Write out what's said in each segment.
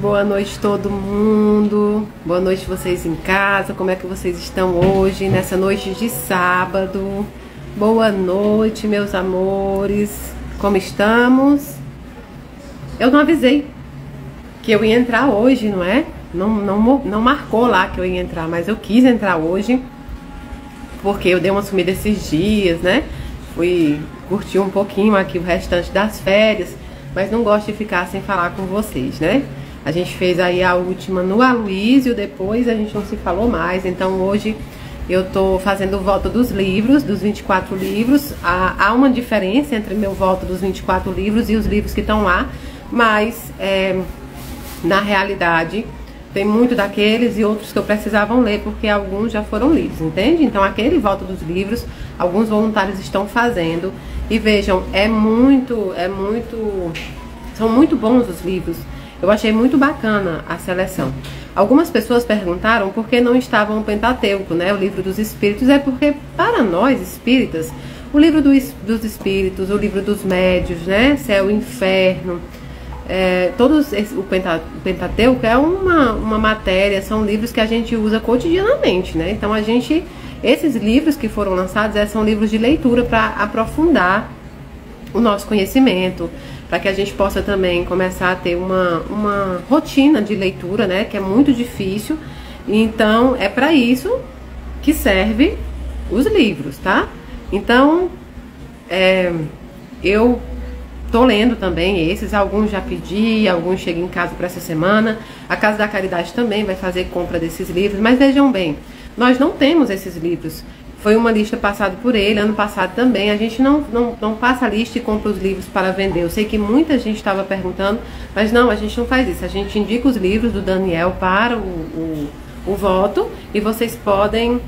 Boa noite todo mundo. Boa noite vocês em casa. Como é que vocês estão hoje, nessa noite de sábado? Boa noite, meus amores. Como estamos? Eu não avisei que eu ia entrar hoje, não é? Não marcou lá que eu ia entrar, mas eu quis entrar hoje porque eu dei uma sumida esses dias, né? Fui curtir um pouquinho aqui o restante das férias, mas não gosto de ficar sem falar com vocês, né? A gente fez aí a última no Aloysio, depois a gente não se falou mais. Então hoje eu tô fazendo o voto dos livros, dos 24 livros. Há uma diferença entre meu voto dos 24 livros e os livros que estão lá, mas na realidade tem muito daqueles e outros que eu precisavam ler, porque alguns já foram lidos, entende? Então aquele voto dos livros, alguns voluntários estão fazendo. E vejam, são muito bons os livros. Eu achei muito bacana a seleção. Algumas pessoas perguntaram por que não estavam o Pentateuco, né? O livro dos Espíritos. É porque para nós espíritas, o livro dos Espíritos, o livro dos Médios, né? Céu e Inferno, o Pentateuco é uma matéria, são livros que a gente usa cotidianamente, né? Então esses livros que foram lançados são livros de leitura para aprofundar o nosso conhecimento, para que a gente possa também começar a ter uma rotina de leitura, né? Que é muito difícil. Então é para isso que serve os livros, tá? Então eu tô lendo também esses, alguns já pedi, alguns chegam em casa para essa semana. A Casa da Caridade também vai fazer compra desses livros, mas vejam bem, nós não temos esses livros. Foi uma lista passada por ele, ano passado também. A gente não passa a lista e compra os livros para vender. Eu sei que muita gente estava perguntando, mas não, a gente não faz isso. A gente indica os livros do Daniel para o voto e vocês podem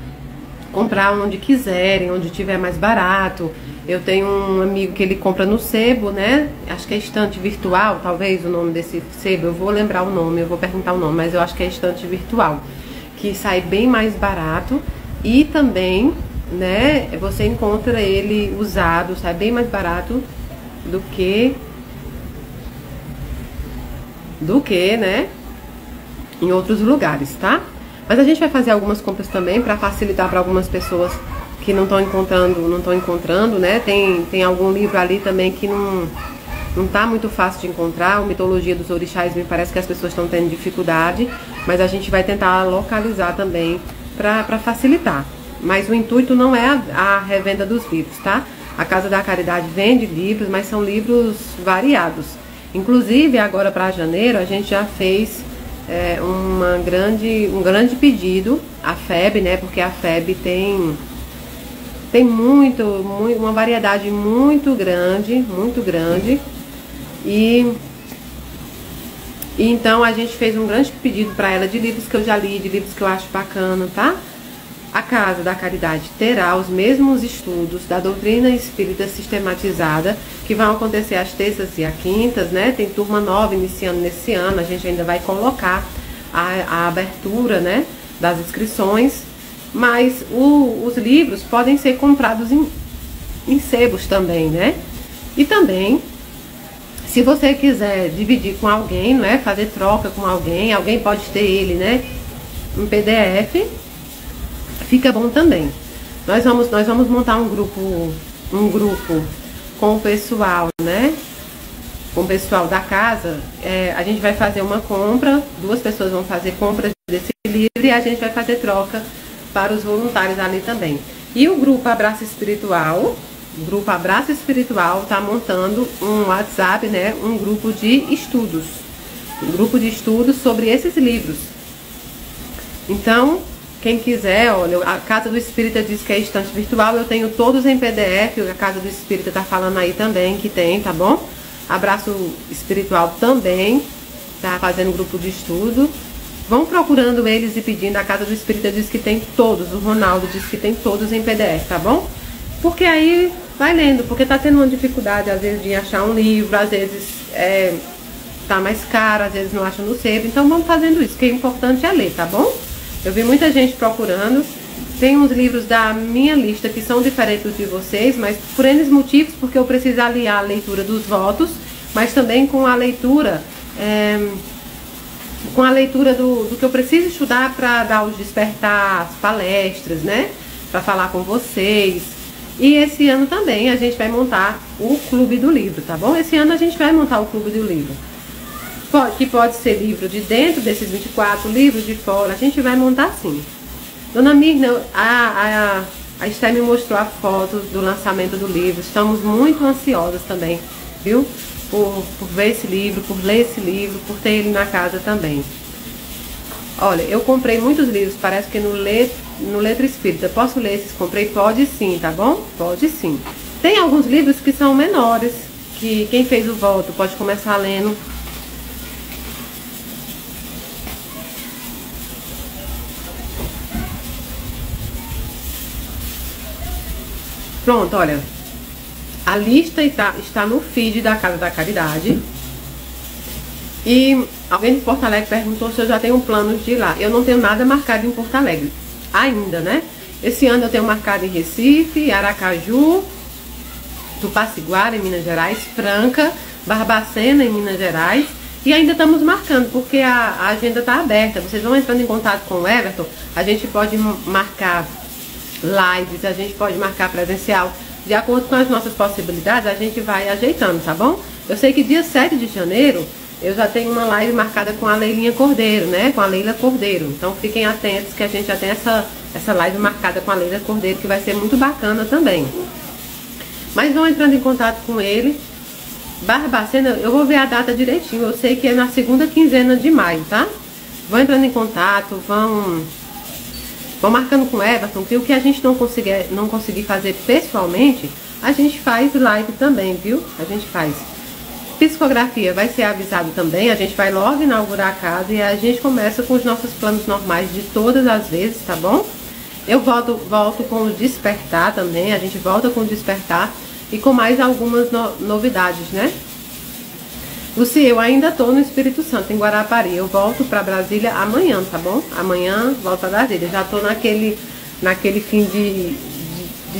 comprar onde quiserem, onde tiver mais barato. Eu tenho um amigo que ele compra no sebo, né? Acho que é Estante Virtual, talvez o nome desse sebo. Eu vou lembrar o nome, eu vou perguntar o nome, mas eu acho que é Estante Virtual, que sai bem mais barato. E também, né, você encontra ele usado, sai bem mais barato do que, né, em outros lugares, tá? Mas a gente vai fazer algumas compras também para facilitar para algumas pessoas que não estão encontrando, né? Tem algum livro ali também que não tá muito fácil de encontrar. O Mitologia dos Orixás, me parece que as pessoas estão tendo dificuldade, mas a gente vai tentar localizar também para facilitar. Mas o intuito não é a revenda dos livros, tá? A Casa da Caridade vende livros, mas são livros variados. Inclusive agora para janeiro a gente já fez um grande pedido à FEB, né? Porque a FEB tem uma variedade muito grande. E então a gente fez um grande pedido para ela de livros que eu já li, de livros que eu acho bacana, tá? A Casa da Caridade terá os mesmos estudos da doutrina espírita sistematizada, que vão acontecer às terças e às quintas, né? Tem turma nova iniciando nesse ano, a gente ainda vai colocar a abertura, né, das inscrições, mas os livros podem ser comprados em sebos também, né? E também, se você quiser dividir com alguém, não é? Fazer troca com alguém pode ter ele, né, em PDF, fica bom também. Nós vamos montar um grupo com o pessoal, né? Com o pessoal da casa. A gente vai fazer uma compra, 2 pessoas vão fazer compras desse livro e a gente vai fazer troca para os voluntários ali também. E o grupo Abraço Espiritual, tá montando um WhatsApp, né? Um grupo de estudos. Sobre esses livros. Então, quem quiser, olha, a Casa do Espírita diz que é Estante Virtual, eu tenho todos em PDF, a Casa do Espírita tá falando aí também que tem, tá bom? Abraço Espiritual também tá fazendo grupo de estudo. Vão procurando eles e pedindo. A Casa do Espírita diz que tem todos, o Ronaldo diz que tem todos em PDF, tá bom? Porque aí vai lendo, porque tá tendo uma dificuldade às vezes de achar um livro, às vezes tá mais caro, às vezes não acha no sebo. Então vamos fazendo isso, que é importante é ler, tá bom? Eu vi muita gente procurando. Tem uns livros da minha lista que são diferentes de vocês, mas por N motivos, porque eu preciso aliar a leitura dos votos, mas também com a leitura com a leitura do que eu preciso estudar para dar os despertar, as palestras, né? Para falar com vocês. E esse ano também a gente vai montar o Clube do Livro, tá bom? Esse ano a gente vai montar o Clube do Livro. Que pode ser livro de dentro desses 24, livro de fora, a gente vai montar sim. Dona Mirna, a Esther me mostrou a foto do lançamento do livro. Estamos muito ansiosas também, viu? Por ver esse livro, por ler esse livro, por ter ele na casa também. Olha, eu comprei muitos livros, parece que no Letra Espírita. Posso ler esses? Comprei? Pode sim, tá bom? Pode sim. Tem alguns livros que são menores, que quem fez o voto pode começar lendo. Pronto, olha, a lista está no feed da Casa da Caridade. E alguém de Porto Alegre perguntou se eu já tenho planos de ir lá. Eu não tenho nada marcado em Porto Alegre ainda, né? Esse ano eu tenho marcado em Recife, Aracaju, Tupaciguara, em Minas Gerais, Franca, Barbacena, em Minas Gerais. E ainda estamos marcando, porque a agenda está aberta. Vocês vão entrando em contato com o Everton, a gente pode marcar lives, a gente pode marcar presencial, de acordo com as nossas possibilidades, a gente vai ajeitando, tá bom? Eu sei que dia 7 de janeiro eu já tenho uma live marcada com a Leilinha Cordeiro, né? Com a Leila Cordeiro. Então fiquem atentos que a gente já tem essa live marcada com a Leila Cordeiro, que vai ser muito bacana também. Mas vão entrando em contato com ele. Barbacena, eu vou ver a data direitinho, eu sei que é na segunda quinzena de maio, tá? Vão entrando em contato, vão marcando com o Everton, que o que a gente não conseguir fazer pessoalmente, a gente faz live também, viu? A gente faz. Psicografia vai ser avisado também, a gente vai logo inaugurar a casa e a gente começa com os nossos planos normais de todas as vezes, tá bom? Eu volto com o Despertar também, a gente volta com o Despertar e com mais algumas novidades, né? Luci, eu ainda tô no Espírito Santo, em Guarapari. Eu volto pra Brasília amanhã, tá bom? Amanhã volto pra Brasília. Já tô naquele fim de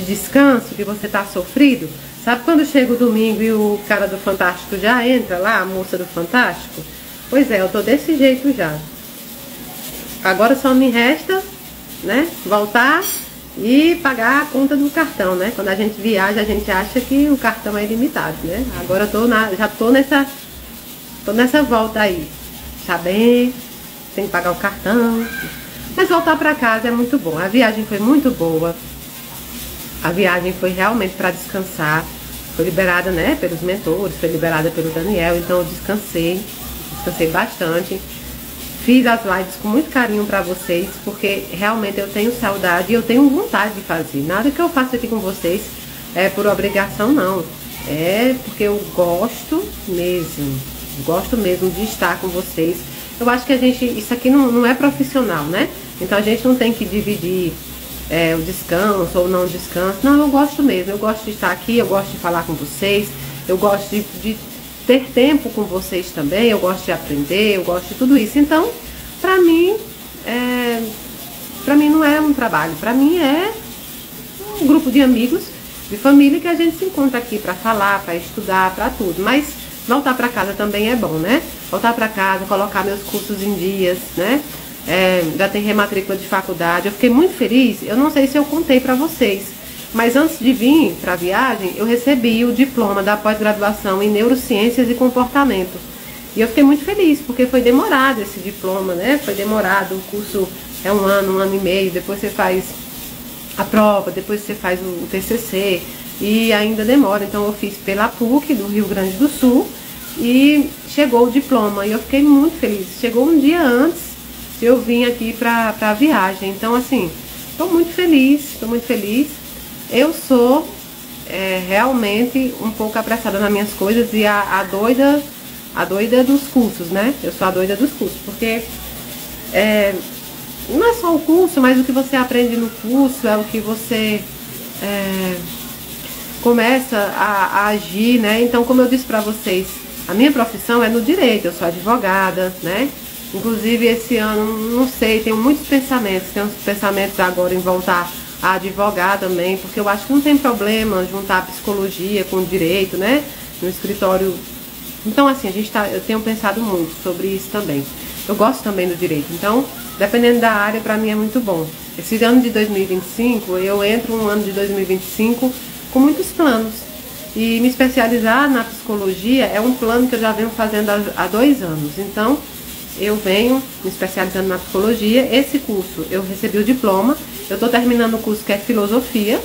descanso que você tá sofrido. Sabe quando chega o domingo e o cara do Fantástico já entra lá, a moça do Fantástico? Pois é, eu tô desse jeito já. Agora só me resta, né, voltar e pagar a conta do cartão, né? Quando a gente viaja, a gente acha que o cartão é ilimitado, né? Agora eu já tô nessa volta aí, tá bem, tem que pagar o cartão, mas voltar pra casa é muito bom. A viagem foi muito boa, a viagem foi realmente para descansar, foi liberada, né, pelos mentores, foi liberada pelo Daniel, então eu descansei bastante, fiz as lives com muito carinho pra vocês, porque realmente eu tenho saudade e eu tenho vontade de fazer. Nada que eu faço aqui com vocês é por obrigação, não, é porque eu gosto mesmo de estar com vocês. Eu acho que isso aqui não é profissional, né? Então a gente não tem que dividir o descanso ou não descanso. Não, eu gosto mesmo, eu gosto de estar aqui, eu gosto de falar com vocês, eu gosto de ter tempo com vocês também, eu gosto de aprender, eu gosto de tudo isso. Então, pra mim não é um trabalho, pra mim é um grupo de amigos, de família, que a gente se encontra aqui pra falar, pra estudar, pra tudo. Mas voltar para casa também é bom, né? Voltar para casa, colocar meus cursos em dias, né? Já tem rematrícula de faculdade. Eu fiquei muito feliz. Eu não sei se eu contei para vocês, mas antes de vir para a viagem, eu recebi o diploma da pós-graduação em Neurociências e Comportamento. E eu fiquei muito feliz, porque foi demorado esse diploma, né? Foi demorado, o curso é um ano e meio, depois você faz a prova, depois você faz o TCC, e ainda demora. Então eu fiz pela PUC do Rio Grande do Sul e chegou o diploma e eu fiquei muito feliz. Chegou um dia antes de eu vim aqui pra viagem. Então assim, estou muito feliz. Eu sou realmente um pouco apressada nas minhas coisas e a doida dos cursos, né? Eu sou a doida dos cursos, porque não é só o curso, mas o que você aprende no curso é o que você começa a agir, né? Então, como eu disse pra vocês, a minha profissão é no direito, eu sou advogada, né? Inclusive, esse ano, não sei, tenho muitos pensamentos, tenho uns pensamentos agora em voltar a advogar também, porque eu acho que não tem problema juntar a psicologia com o direito, né? No escritório. Então, assim, eu tenho pensado muito sobre isso também. eu gosto também do direito. Então, dependendo da área, para mim é muito bom. Esse ano de 2025, eu entro no ano de 2025 com muitos planos. E me especializar na psicologia é um plano que eu já venho fazendo há 2 anos. Então, eu venho me especializando na psicologia. Esse curso, eu recebi o diploma. Eu estou terminando o curso que é filosofia,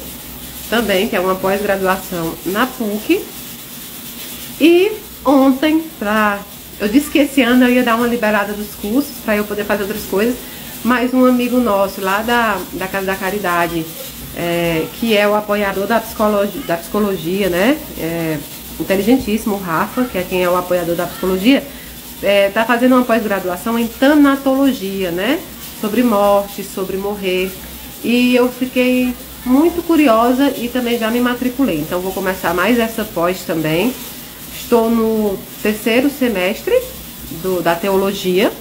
também, que é uma pós-graduação na PUC. E ontem, eu disse que esse ano eu ia dar uma liberada dos cursos para eu poder fazer outras coisas, mas um amigo nosso lá da Casa da Caridade, que é o apoiador da psicologia, né? Inteligentíssimo, o Rafa, que é quem é o apoiador da psicologia, tá fazendo uma pós-graduação em tanatologia, né? Sobre morte, sobre morrer. E eu fiquei muito curiosa e também já me matriculei. Então vou começar mais essa pós também. Estou no 3º semestre da teologia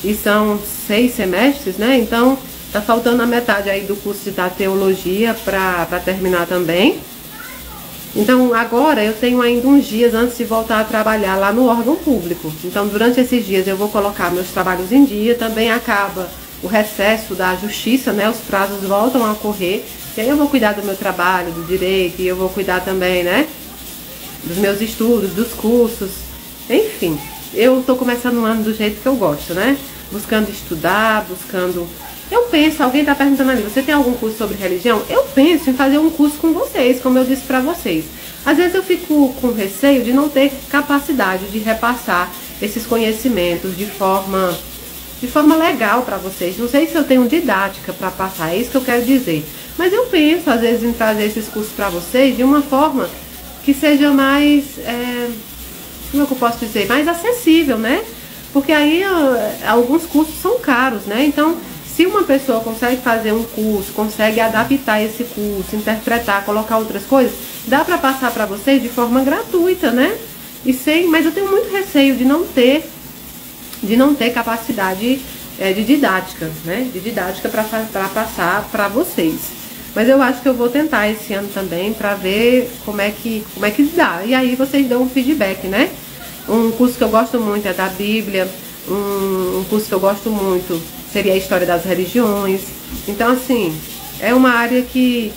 e são 6 semestres, né? Então tá faltando a metade aí do curso da teologia para terminar também. Então agora eu tenho ainda uns dias antes de voltar a trabalhar lá no órgão público. Então durante esses dias eu vou colocar meus trabalhos em dia. Também acaba o recesso da justiça, né? Os prazos voltam a correr. E aí eu vou cuidar do meu trabalho, do direito, e eu vou cuidar também, né? Dos meus estudos, dos cursos. Enfim, eu tô começando o ano do jeito que eu gosto, né? Buscando estudar, buscando... Eu penso, alguém tá perguntando ali, você tem algum curso sobre religião? Eu penso em fazer um curso com vocês, como eu disse pra vocês. Às vezes eu fico com receio de não ter capacidade de repassar esses conhecimentos de forma legal pra vocês. Não sei se eu tenho didática pra passar, é isso que eu quero dizer. Mas eu penso, às vezes, em trazer esses cursos pra vocês de uma forma que seja mais, como é que eu posso dizer, mais acessível, né? Porque aí alguns cursos são caros, né? Então, se uma pessoa consegue fazer um curso, consegue adaptar esse curso, interpretar, colocar outras coisas, dá para passar para vocês de forma gratuita, né? Mas eu tenho muito receio de não ter capacidade de didática, né? De didática para passar para vocês. Mas eu acho que eu vou tentar esse ano também para ver como é que dá. E aí vocês dão um feedback, né? Um curso que eu gosto muito é da Bíblia. Um curso que eu gosto muito seria a História das Religiões. Então, assim, é uma área que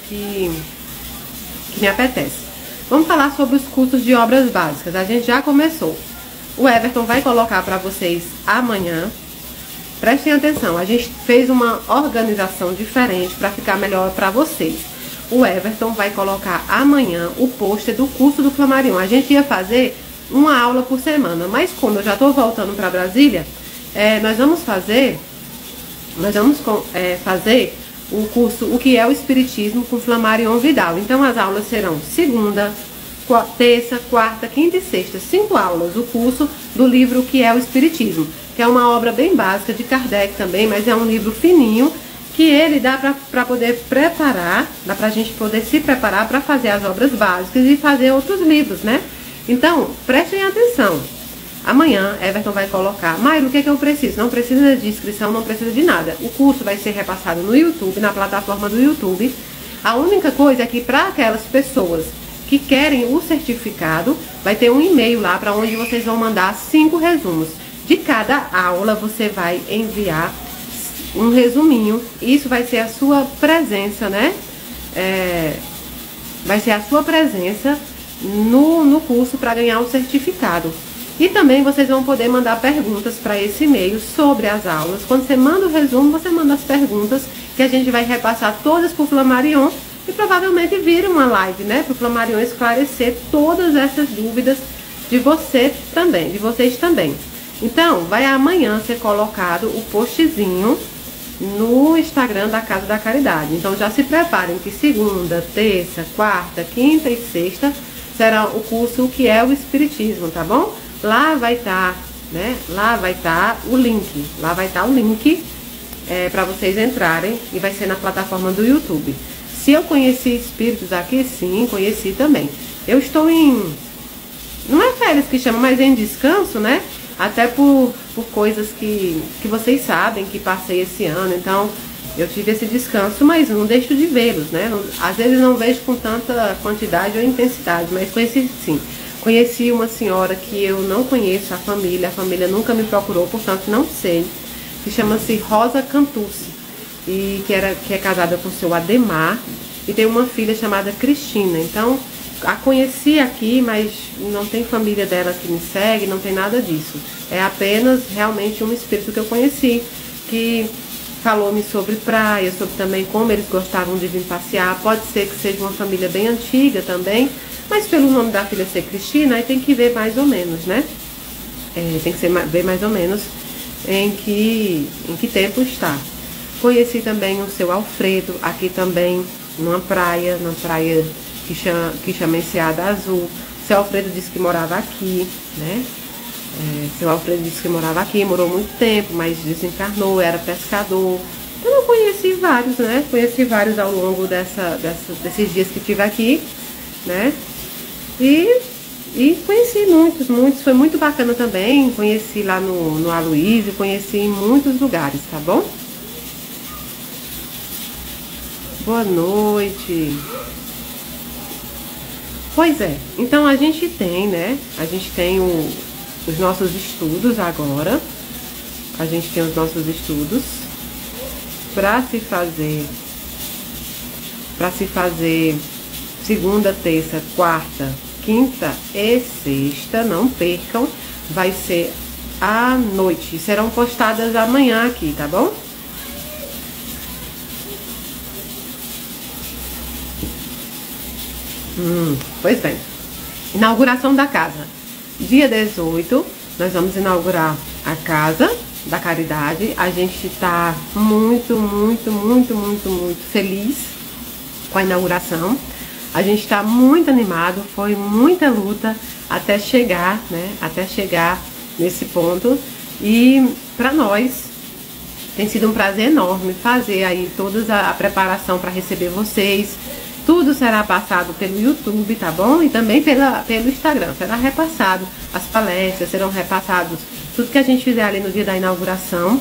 me apetece. Vamos falar sobre os cursos de obras básicas. A gente já começou. O Everton vai colocar para vocês amanhã. Prestem atenção, a gente fez uma organização diferente para ficar melhor para vocês. O Everton vai colocar amanhã o pôster do curso do Flamarion. A gente ia fazer uma aula por semana, mas como eu já estou voltando para Brasília, nós vamos fazer o curso O que é o Espiritismo com Flamarion Vidal. Então as aulas serão segunda, terça, quarta, quinta e sexta, 5 aulas, o curso do livro O que é o Espiritismo, que é uma obra bem básica de Kardec também, mas é um livro fininho, que ele dá para poder preparar, dá pra gente poder se preparar para fazer as obras básicas e fazer outros livros, né? Então, prestem atenção. Amanhã, Everton vai colocar, Mairo, o que é que eu preciso? Não precisa de inscrição, não precisa de nada. O curso vai ser repassado no YouTube, na plataforma do YouTube. A única coisa é que para aquelas pessoas que querem o certificado, vai ter um e-mail lá para onde vocês vão mandar 5 resumos. De cada aula você vai enviar um resuminho. Isso vai ser a sua presença, né? Vai ser a sua presença no curso para ganhar o certificado. E também vocês vão poder mandar perguntas para esse e-mail sobre as aulas. Quando você manda o resumo, você manda as perguntas que a gente vai repassar todas por Flamarion. E provavelmente vira uma live, né? Para o Flamarion esclarecer todas essas dúvidas de vocês também. Então, vai amanhã ser colocado o postzinho no Instagram da Casa da Caridade. Então, já se preparem que segunda, terça, quarta, quinta e sexta será o curso O que é o Espiritismo, tá bom? Lá vai estar, né? Lá vai estar o link. Lá vai estar o link para vocês entrarem e vai ser na plataforma do YouTube. Se eu conheci espíritos aqui, sim, conheci também. Eu estou não é férias que chama, mas em descanso, né? Até por coisas que vocês sabem que passei esse ano. Então, eu tive esse descanso, mas não deixo de vê-los, né? Às vezes não vejo com tanta quantidade ou intensidade, mas conheci sim. Conheci uma senhora que eu não conheço a família nunca me procurou, portanto não sei, que chama-se Rosa Cantucci, e que é casada com o seu Ademar, e tem uma filha chamada Cristina. Então, a conheci aqui, mas não tem família dela que me segue, não tem nada disso. É apenas realmente um espírito que eu conheci, que falou-me sobre praia, sobre também como eles gostavam de vir passear. Pode ser que seja uma família bem antiga também, mas pelo nome da filha ser Cristina, aí tem que ver mais ou menos, né? Tem que ver mais ou menos em que tempo está. Conheci também o seu Alfredo, aqui também, numa praia que chama Enseada Azul. Seu Alfredo disse que morava aqui, né? Seu Alfredo disse que morava aqui, morou muito tempo, mas desencarnou, era pescador. Então eu conheci vários, né? Conheci vários ao longo desses dias que estive aqui, né? E conheci muitos, foi muito bacana também. Conheci lá no Aloysio, conheci em muitos lugares, tá bom? Boa noite. Pois é, então a gente tem, né? A gente tem os nossos estudos agora. A gente tem os nossos estudos para se fazer segunda, terça, quarta, quinta e sexta. Não percam, vai ser à noite. Serão postadas amanhã aqui, tá bom? Pois bem, inauguração da casa. Dia 18, nós vamos inaugurar a Casa da Caridade. A gente tá muito feliz com a inauguração. A gente tá muito animado, foi muita luta até chegar, né? Até chegar nesse ponto. E para nós tem sido um prazer enorme fazer aí toda a preparação para receber vocês. Tudo será passado pelo YouTube, tá bom? E também pelo Instagram. Será repassado, as palestras serão repassados, tudo que a gente fizer ali no dia da inauguração.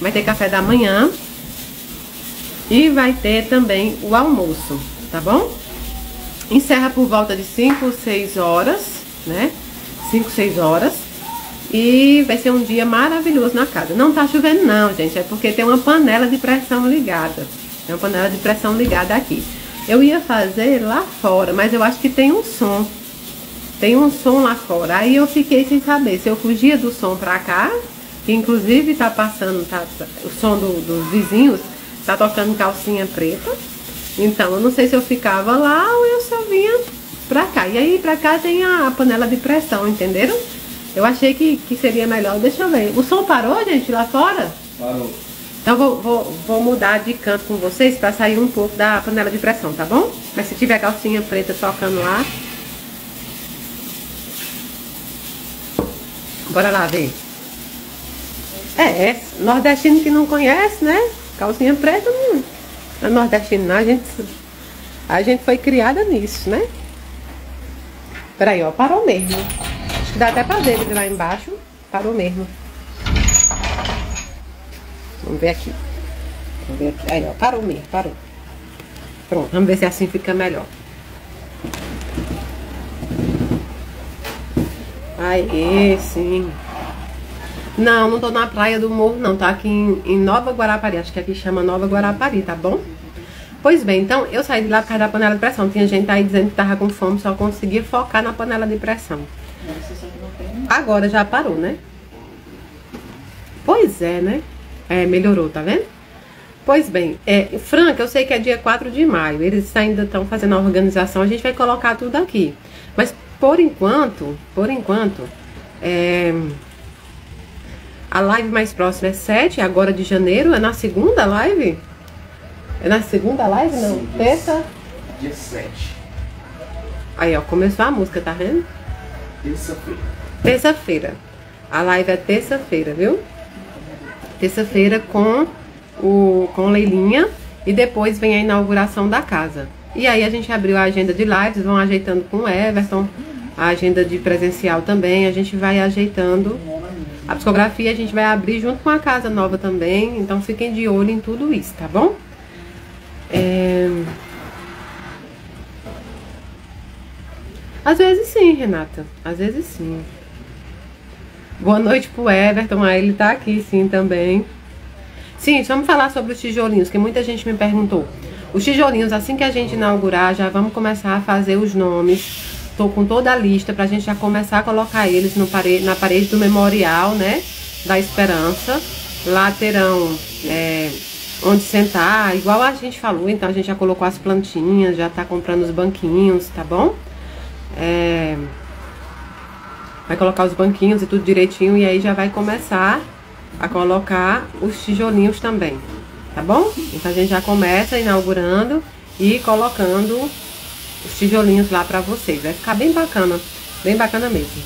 Vai ter café da manhã e vai ter também o almoço, tá bom? Encerra por volta de 5, 6 horas, né? 5, 6 horas. E vai ser um dia maravilhoso na casa. Não tá chovendo não, gente, é porque tem uma panela de pressão ligada. Tem uma panela de pressão ligada aqui. Eu ia fazer lá fora, mas eu acho que tem um som. Tem um som lá fora. Aí eu fiquei sem saber se eu fugia do som pra cá, que inclusive tá passando, o som dos vizinhos, tá tocando Calcinha Preta. Então eu não sei se eu ficava lá ou eu só vinha pra cá. E aí pra cá tem a panela de pressão, entenderam? Eu achei que seria melhor. Deixa eu ver. O som parou, gente, lá fora? Parou. Então vou mudar de canto com vocês para sair um pouco da panela de pressão, tá bom? Mas se tiver Calcinha Preta tocando lá, bora lá ver. Nordestino que não conhece, né? Calcinha Preta não é nordestino, não. A gente foi criada nisso, né? Peraí, ó, parou mesmo. Acho que dá até pra ver ele lá embaixo. Parou mesmo. Vamos ver aqui. Aí, ó, parou mesmo, parou. Pronto, vamos ver se assim fica melhor. Aí, sim. Não tô na Praia do Morro, não. Tá aqui em Nova Guarapari. Acho que aqui chama Nova Guarapari, tá bom? Pois bem, então eu saí de lá por causa da panela de pressão. Tinha gente aí dizendo que tava com fome, só conseguia focar na panela de pressão. Agora já parou, né? Pois é, né? Melhorou, tá vendo? Pois bem, Franca, eu sei que é dia 4 de maio. Eles ainda estão fazendo a organização. A gente vai colocar tudo aqui. Mas por enquanto, a live mais próxima é 7 agora de janeiro. É na segunda live? É na segunda live, não? Sim, terça? Dia 7. Aí, ó, começou a música, tá vendo? Terça-feira. Terça-feira. A live é terça-feira, viu? Terça-feira com Leilinha. E depois vem a inauguração da casa. E aí a gente abriu a agenda de lives, vão ajeitando com o Everton. A agenda de presencial também, a gente vai ajeitando. A psicografia a gente vai abrir junto com a casa nova também. Então fiquem de olho em tudo isso, tá bom? Às vezes sim, Renata. Às vezes sim. Boa noite pro Everton. Ah, ele tá aqui sim também. Sim, vamos falar sobre os tijolinhos, que muita gente me perguntou. Os tijolinhos, assim que a gente inaugurar, já vamos começar a fazer os nomes. Tô com toda a lista pra gente já começar a colocar eles no na parede do memorial, né? Da Esperança. Lá terão onde sentar, igual a gente falou. Então a gente já colocou as plantinhas, já tá comprando os banquinhos, tá bom? Vai colocar os banquinhos e tudo direitinho. E aí já vai começar a colocar os tijolinhos também, tá bom? Então a gente já começa inaugurando e colocando os tijolinhos lá pra vocês. Vai ficar bem bacana mesmo.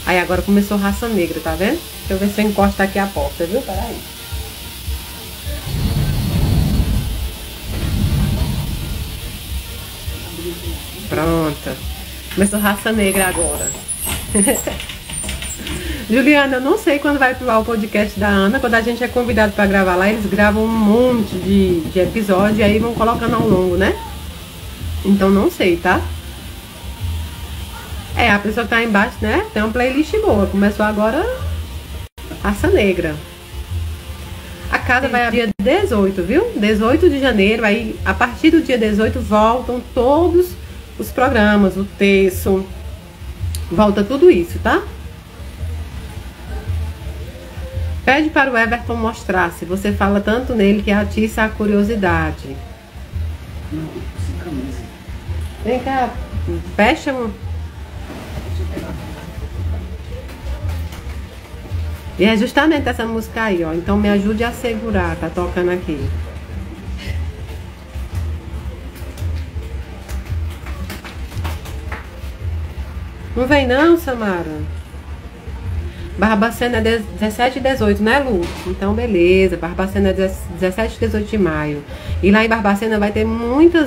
Aí agora começou raça negra, tá vendo? Deixa eu ver se eu encosto aqui a porta, viu? Peraí. Pronto. Começou raça negra agora. Juliana, eu não sei quando vai pro ar o podcast da Ana. Quando a gente é convidado pra gravar lá, eles gravam um monte de episódio e aí vão colocando ao longo, né? Então não sei, tá? A pessoa que tá aí embaixo, né? Tem uma playlist boa. Começou agora raça negra. A casa vai abrir dia 18, viu? 18 de janeiro. Aí, a partir do dia 18, voltam todos os programas, o terço. Volta tudo isso, tá? Pede para o Everton mostrar. Se você fala tanto nele que atiça a curiosidade. Não, sem camisa. Vem cá, fecha. E é justamente essa música aí, ó. Então me ajude a segurar, tá tocando aqui. Não vem não, Samara? Barbacena é 17 e 18, né, Lu? Então, beleza. Barbacena é 17 e 18 de maio. E lá em Barbacena vai ter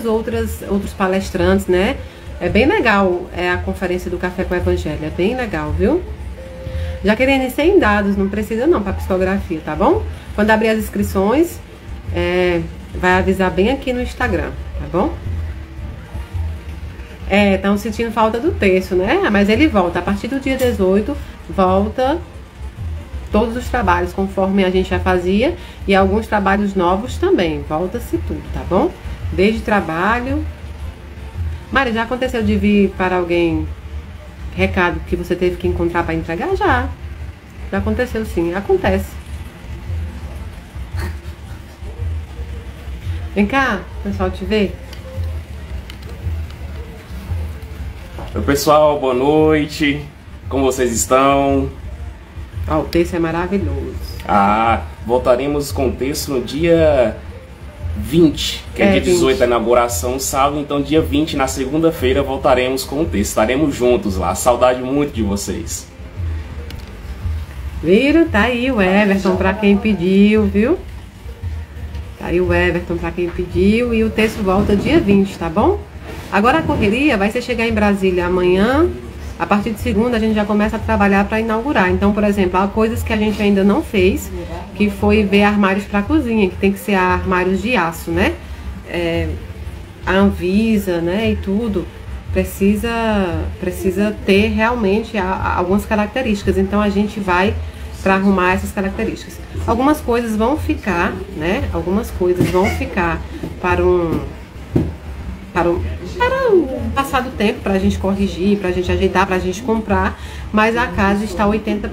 outros palestrantes, né? É bem legal a conferência do Café com o Evangelho. É bem legal, viu? Jaqueline, sem dados, não precisa não para psicografia, tá bom? Quando abrir as inscrições, vai avisar bem aqui no Instagram, tá bom? Estão sentindo falta do terço, né? Mas ele volta. A partir do dia 18, volta todos os trabalhos conforme a gente já fazia. E alguns trabalhos novos também. Volta-se tudo, tá bom? Desde trabalho. Mari, já aconteceu de vir para alguém recado que você teve que encontrar para entregar? Já aconteceu sim, acontece. Vem cá, o pessoal te vê. Oi pessoal, boa noite, como vocês estão? O texto é maravilhoso. Voltaremos com o texto no dia 20, que é dia 18 da inauguração, sábado. Então dia 20, na segunda-feira, voltaremos com o texto. Estaremos juntos lá, saudade muito de vocês. Viram? Tá aí o Everton pra quem pediu, viu? Tá aí o Everton pra quem pediu. E o texto volta dia 20, tá bom? Agora a correria vai ser chegar em Brasília amanhã. A partir de segunda a gente já começa a trabalhar para inaugurar. Então, por exemplo, há coisas que a gente ainda não fez, que foi ver armários para cozinha, que tem que ser armários de aço, né? A Anvisa, né, e tudo, precisa ter realmente algumas características. Então a gente vai para arrumar essas características. Algumas coisas vão ficar, né? Algumas coisas vão ficar para o passar do tempo, para a gente corrigir, para a gente ajeitar, para a gente comprar, mas a casa está 80%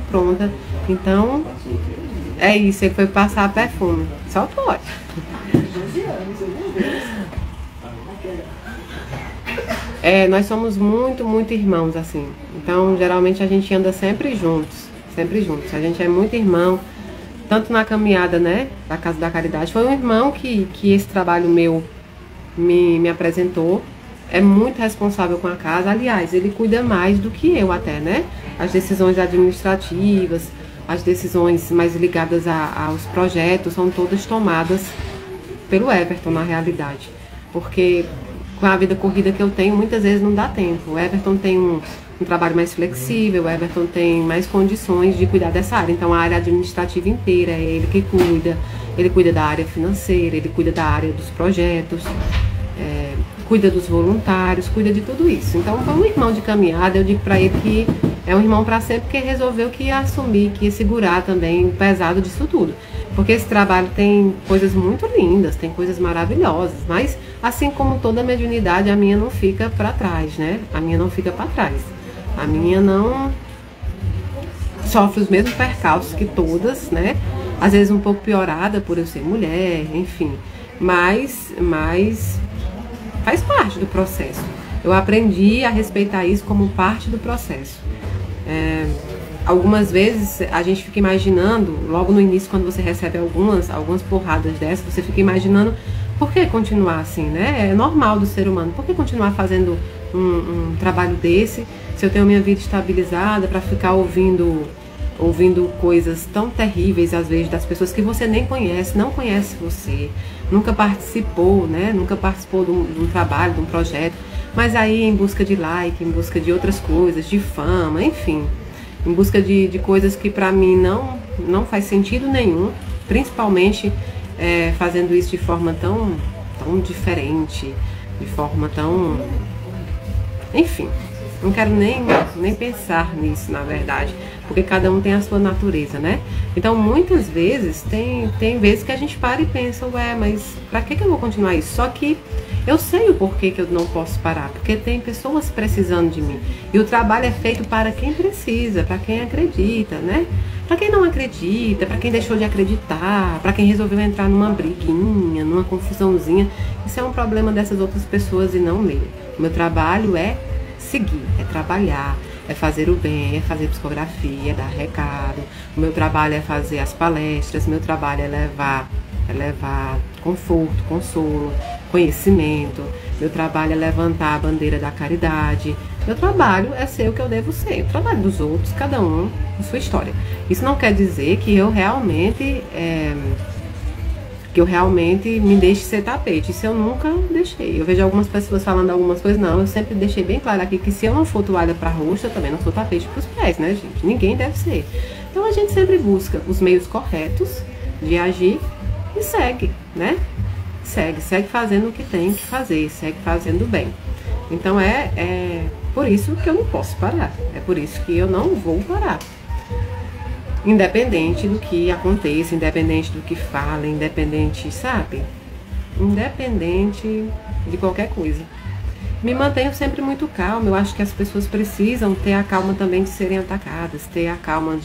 pronta. Então é isso, ele foi passar perfume, só pode. Nós somos muito irmãos, assim. Então geralmente a gente anda sempre juntos. A gente é muito irmão, tanto na caminhada, né, da Casa da Caridade. Foi um irmão que esse trabalho meu me apresentou. É muito responsável com a casa. Aliás, ele cuida mais do que eu até, né? As decisões administrativas, as decisões mais ligadas aos projetos são todas tomadas pelo Everton, na realidade. Porque com a vida corrida que eu tenho, muitas vezes não dá tempo. O Everton tem um trabalho mais flexível, o Everton tem mais condições de cuidar dessa área. Então a área administrativa inteira é ele que cuida. Ele cuida da área financeira, ele cuida da área dos projetos. cuida dos voluntários, cuida de tudo isso. Então, foi um irmão de caminhada. Eu digo para ele que é um irmão para sempre, porque resolveu que ia assumir, que ia segurar também o pesado disso tudo. Porque esse trabalho tem coisas muito lindas, tem coisas maravilhosas, mas assim como toda mediunidade, a minha não fica para trás, né? A minha não fica para trás. A minha não sofre os mesmos percalços que todas, né? Às vezes um pouco piorada por eu ser mulher, enfim. Mas faz parte do processo. Eu aprendi a respeitar isso como parte do processo. Algumas vezes a gente fica imaginando, logo no início, quando você recebe algumas porradas dessas, você fica imaginando por que continuar assim, né? É normal do ser humano. Por que continuar fazendo um trabalho desse, se eu tenho minha vida estabilizada, para ficar ouvindo coisas tão terríveis, às vezes, das pessoas que você nem conhece, não conhece você, nunca participou, né? Nunca participou de um trabalho, de um projeto, mas aí em busca de like, em busca de outras coisas, de fama, enfim, em busca de coisas que para mim não faz sentido nenhum, principalmente fazendo isso de forma tão diferente, de forma tão... Enfim, não quero nem pensar nisso, na verdade, porque cada um tem a sua natureza, né? Então, muitas vezes, tem vezes que a gente para e pensa, ué, mas pra que eu vou continuar isso? Só que eu sei o porquê que eu não posso parar, porque tem pessoas precisando de mim. E o trabalho é feito para quem precisa, para quem acredita, né? Para quem não acredita, para quem deixou de acreditar, para quem resolveu entrar numa briguinha, numa confusãozinha, isso é um problema dessas outras pessoas e não meu. O meu trabalho é seguir, é trabalhar, é fazer o bem, é fazer psicografia, é dar recado. O meu trabalho é fazer as palestras, o meu trabalho é levar conforto, consolo, conhecimento. Meu trabalho é levantar a bandeira da caridade. Meu trabalho é ser o que eu devo ser. O trabalho dos outros, cada um com sua história. Isso não quer dizer que eu realmente me deixe ser tapete. Isso eu nunca deixei. Eu vejo algumas pessoas falando algumas coisas, não, eu sempre deixei bem claro aqui que se eu não for toalha para rosto, eu também não sou tapete para os pés, né, gente? Ninguém deve ser. Então a gente sempre busca os meios corretos de agir e segue, né? Segue fazendo o que tem que fazer, segue fazendo bem. Então é por isso que eu não posso parar. É por isso que eu não vou parar. Independente do que aconteça, independente do que fala, independente, sabe? Independente de qualquer coisa. Me mantenho sempre muito calma. Eu acho que as pessoas precisam ter a calma também de serem atacadas, ter a calma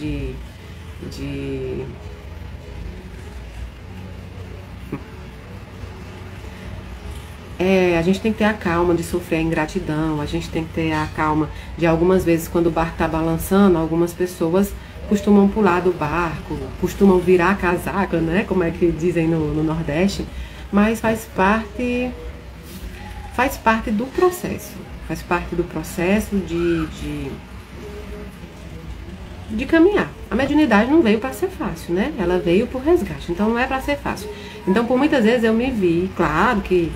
a gente tem que ter a calma de sofrer a ingratidão, a gente tem que ter a calma de algumas vezes quando o barco está balançando, algumas pessoas costumam pular do barco, costumam virar a casaca, né? Como é que dizem no Nordeste, mas faz parte do processo, faz parte do processo de caminhar. A mediunidade não veio para ser fácil, né? Ela veio por resgate, então não é para ser fácil. Então, por muitas vezes eu me vi, claro que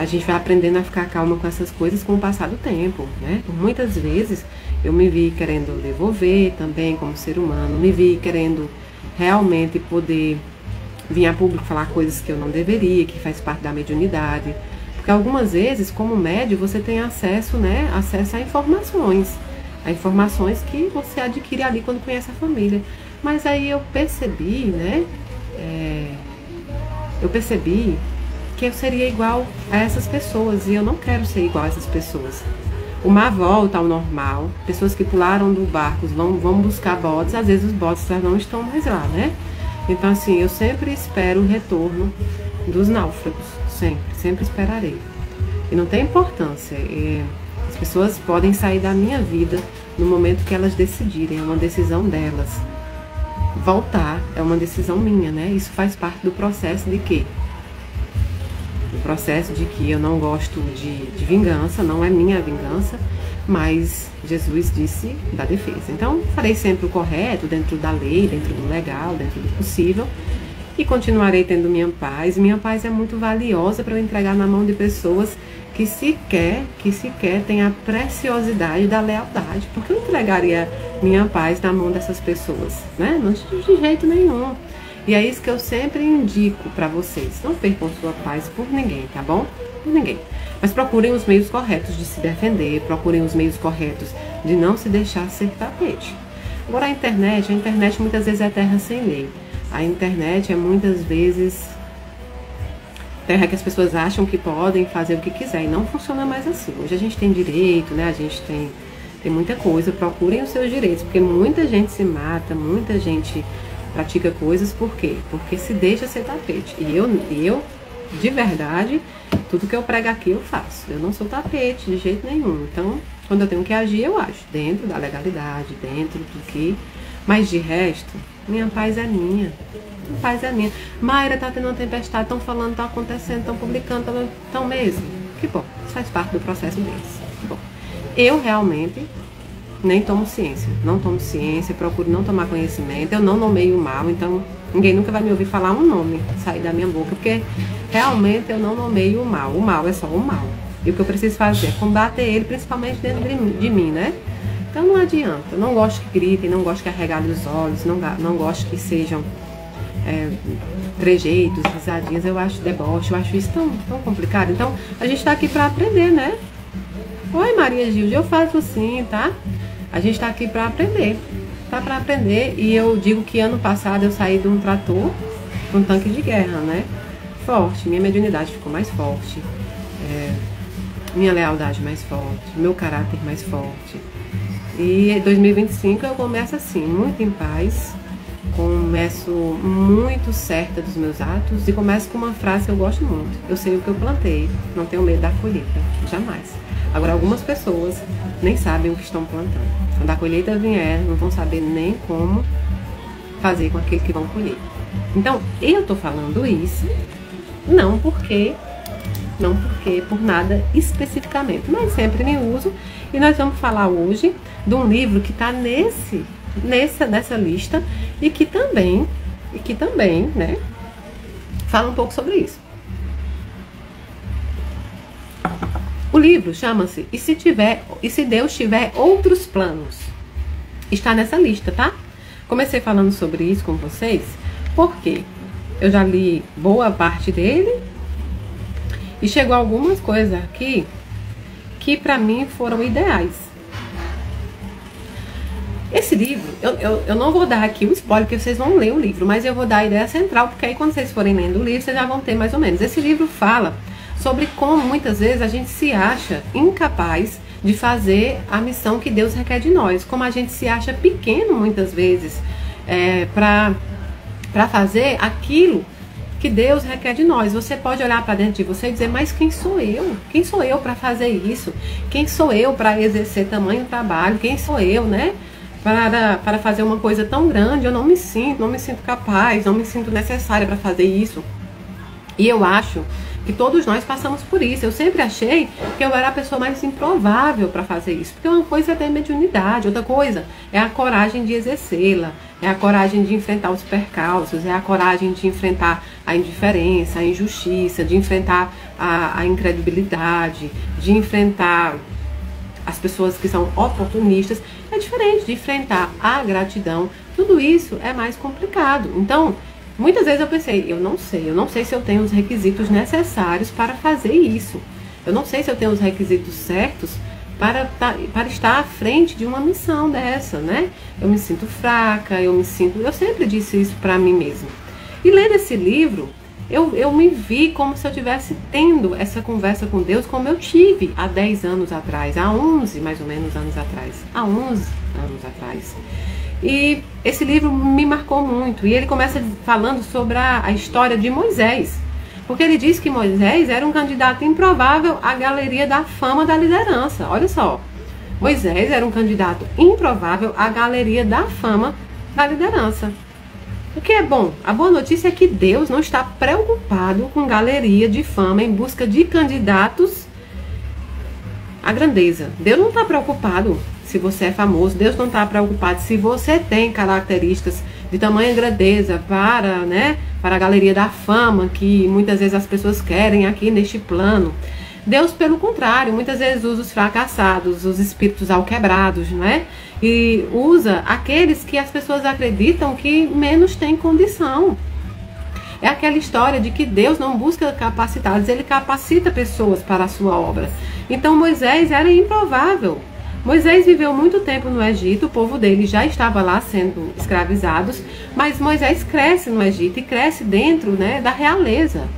a gente vai aprendendo a ficar calma com essas coisas com o passar do tempo, né? Por muitas vezes eu me vi querendo devolver também como ser humano, me vi querendo realmente poder vir a público falar coisas que eu não deveria, que faz parte da mediunidade. Porque algumas vezes, como médium, você tem acesso, né? Acesso a informações que você adquire ali quando conhece a família. Mas aí eu percebi, né? Eu percebi que eu seria igual a essas pessoas e eu não quero ser igual a essas pessoas. Uma volta ao normal, pessoas que pularam do barco vão buscar botes, às vezes os botes já não estão mais lá, né? Então assim, eu sempre espero o retorno dos náufragos, sempre esperarei. E não tem importância, as pessoas podem sair da minha vida no momento que elas decidirem, é uma decisão delas. Voltar é uma decisão minha, né? Isso faz parte do processo de quê? O processo de que eu não gosto de vingança, não é minha vingança, mas Jesus disse da defesa. Então, farei sempre o correto, dentro da lei, dentro do legal, dentro do possível, e continuarei tendo minha paz. Minha paz é muito valiosa para eu entregar na mão de pessoas que sequer têm a preciosidade da lealdade. Porque eu entregaria minha paz na mão dessas pessoas, né? Não de jeito nenhum. E é isso que eu sempre indico para vocês. Não percam sua paz por ninguém, tá bom? Por ninguém. Mas procurem os meios corretos de se defender, procurem os meios corretos de não se deixar ser tapete. Agora a internet muitas vezes é terra sem lei. A internet é muitas vezes terra que as pessoas acham que podem fazer o que quiser e não funciona mais assim. Hoje a gente tem direito, né? A gente tem muita coisa. Procurem os seus direitos, porque muita gente se mata, muita gente pratica coisas. Por quê? Porque se deixa ser tapete. E eu de verdade, tudo que eu prego aqui eu faço. Eu não sou tapete de jeito nenhum. Então, quando eu tenho que agir, eu ajo. Dentro da legalidade, dentro do que... Mas de resto, minha paz é minha. Minha paz é minha. Mayra, tá tendo uma tempestade, estão falando, tá acontecendo, estão publicando, estão mesmo. Que bom, isso faz parte do processo deles. Que bom. Eu realmente nem tomo ciência. Não tomo ciência, procuro não tomar conhecimento. Eu não nomeio o mal, então ninguém nunca vai me ouvir falar um nome sair da minha boca, porque realmente eu não nomeio o mal. O mal é só o mal. E o que eu preciso fazer é combater ele, principalmente dentro de mim, né? Então não adianta. Eu não gosto que gritem, não gosto que arregalem os olhos, não gosto que sejam trejeitos, risadinhas. Eu acho deboche, eu acho isso tão complicado. Então a gente tá aqui para aprender, né? Oi, Maria Gilde, eu faço assim, tá? A gente tá aqui para aprender. Tá para aprender. E eu digo que ano passado eu saí de um trator para um tanque de guerra, né? Forte. Minha mediunidade ficou mais forte. Minha lealdade mais forte. Meu caráter mais forte. E em 2025 eu começo assim, muito em paz. Começo muito certa dos meus atos. E começo com uma frase que eu gosto muito. Eu sei o que eu plantei. Não tenho medo da colheita. Jamais. Agora, algumas pessoas nem sabem o que estão plantando. Quando a colheita vier, não vão saber nem como fazer com aquilo que vão colher. Então, eu tô falando isso, não porque por nada especificamente, mas sempre me uso. E nós vamos falar hoje de um livro que está nessa lista e que também, né, fala um pouco sobre isso. O livro chama-se E se Deus tiver outros planos? Está nessa lista, tá? Comecei falando sobre isso com vocês porque eu já li boa parte dele e chegou algumas coisas aqui que pra mim foram ideais. Esse livro, eu não vou dar aqui o spoiler, porque vocês vão ler o livro, mas eu vou dar a ideia central, porque aí quando vocês forem lendo o livro, vocês já vão ter mais ou menos. Esse livro fala sobre como muitas vezes a gente se acha incapaz de fazer a missão que Deus requer de nós. Como a gente se acha pequeno muitas vezes para fazer aquilo que Deus requer de nós. Você pode olhar para dentro de você e dizer, mas quem sou eu? Quem sou eu para fazer isso? Quem sou eu para exercer tamanho trabalho? Quem sou eu, né? Para fazer uma coisa tão grande? Eu não me sinto capaz, não me sinto necessária para fazer isso. E eu acho que todos nós passamos por isso. Eu sempre achei que eu era a pessoa mais improvável para fazer isso. Porque uma coisa é ter mediunidade, outra coisa é a coragem de exercê-la, é a coragem de enfrentar os percalços, é a coragem de enfrentar a indiferença, a injustiça, de enfrentar a incredibilidade, de enfrentar as pessoas que são oportunistas. É diferente de enfrentar a gratidão. Tudo isso é mais complicado. Então, muitas vezes eu pensei, eu não sei se eu tenho os requisitos necessários para fazer isso. Eu não sei se eu tenho os requisitos certos para estar à frente de uma missão dessa, né? Eu me sinto fraca, eu sempre disse isso para mim mesma. E lendo esse livro, eu me vi como se eu estivesse tendo essa conversa com Deus como eu tive há 10 anos atrás, há 11 mais ou menos anos atrás, há 11 anos atrás. E esse livro me marcou muito. E ele começa falando sobre a história de Moisés. Porque ele diz que Moisés era um candidato improvável à galeria da fama da liderança. Olha só. Moisés era um candidato improvável à galeria da fama da liderança. O que é bom? A boa notícia é que Deus não está preocupado com galeria de fama em busca de candidatos à grandeza. Deus não está preocupado se você é famoso. Deus não está preocupado se você tem características de tamanha grandeza para a galeria da fama que muitas vezes as pessoas querem aqui neste plano. Deus, pelo contrário, muitas vezes usa os fracassados, os espíritos alquebrados, né? E usa aqueles que as pessoas acreditam que menos têm condição. É aquela história de que Deus não busca capacitados, ele capacita pessoas para a sua obra. Então Moisés era improvável. Moisés viveu muito tempo no Egito, o povo dele já estava lá sendo escravizados, mas Moisés cresce no Egito e cresce dentro, né, da realeza.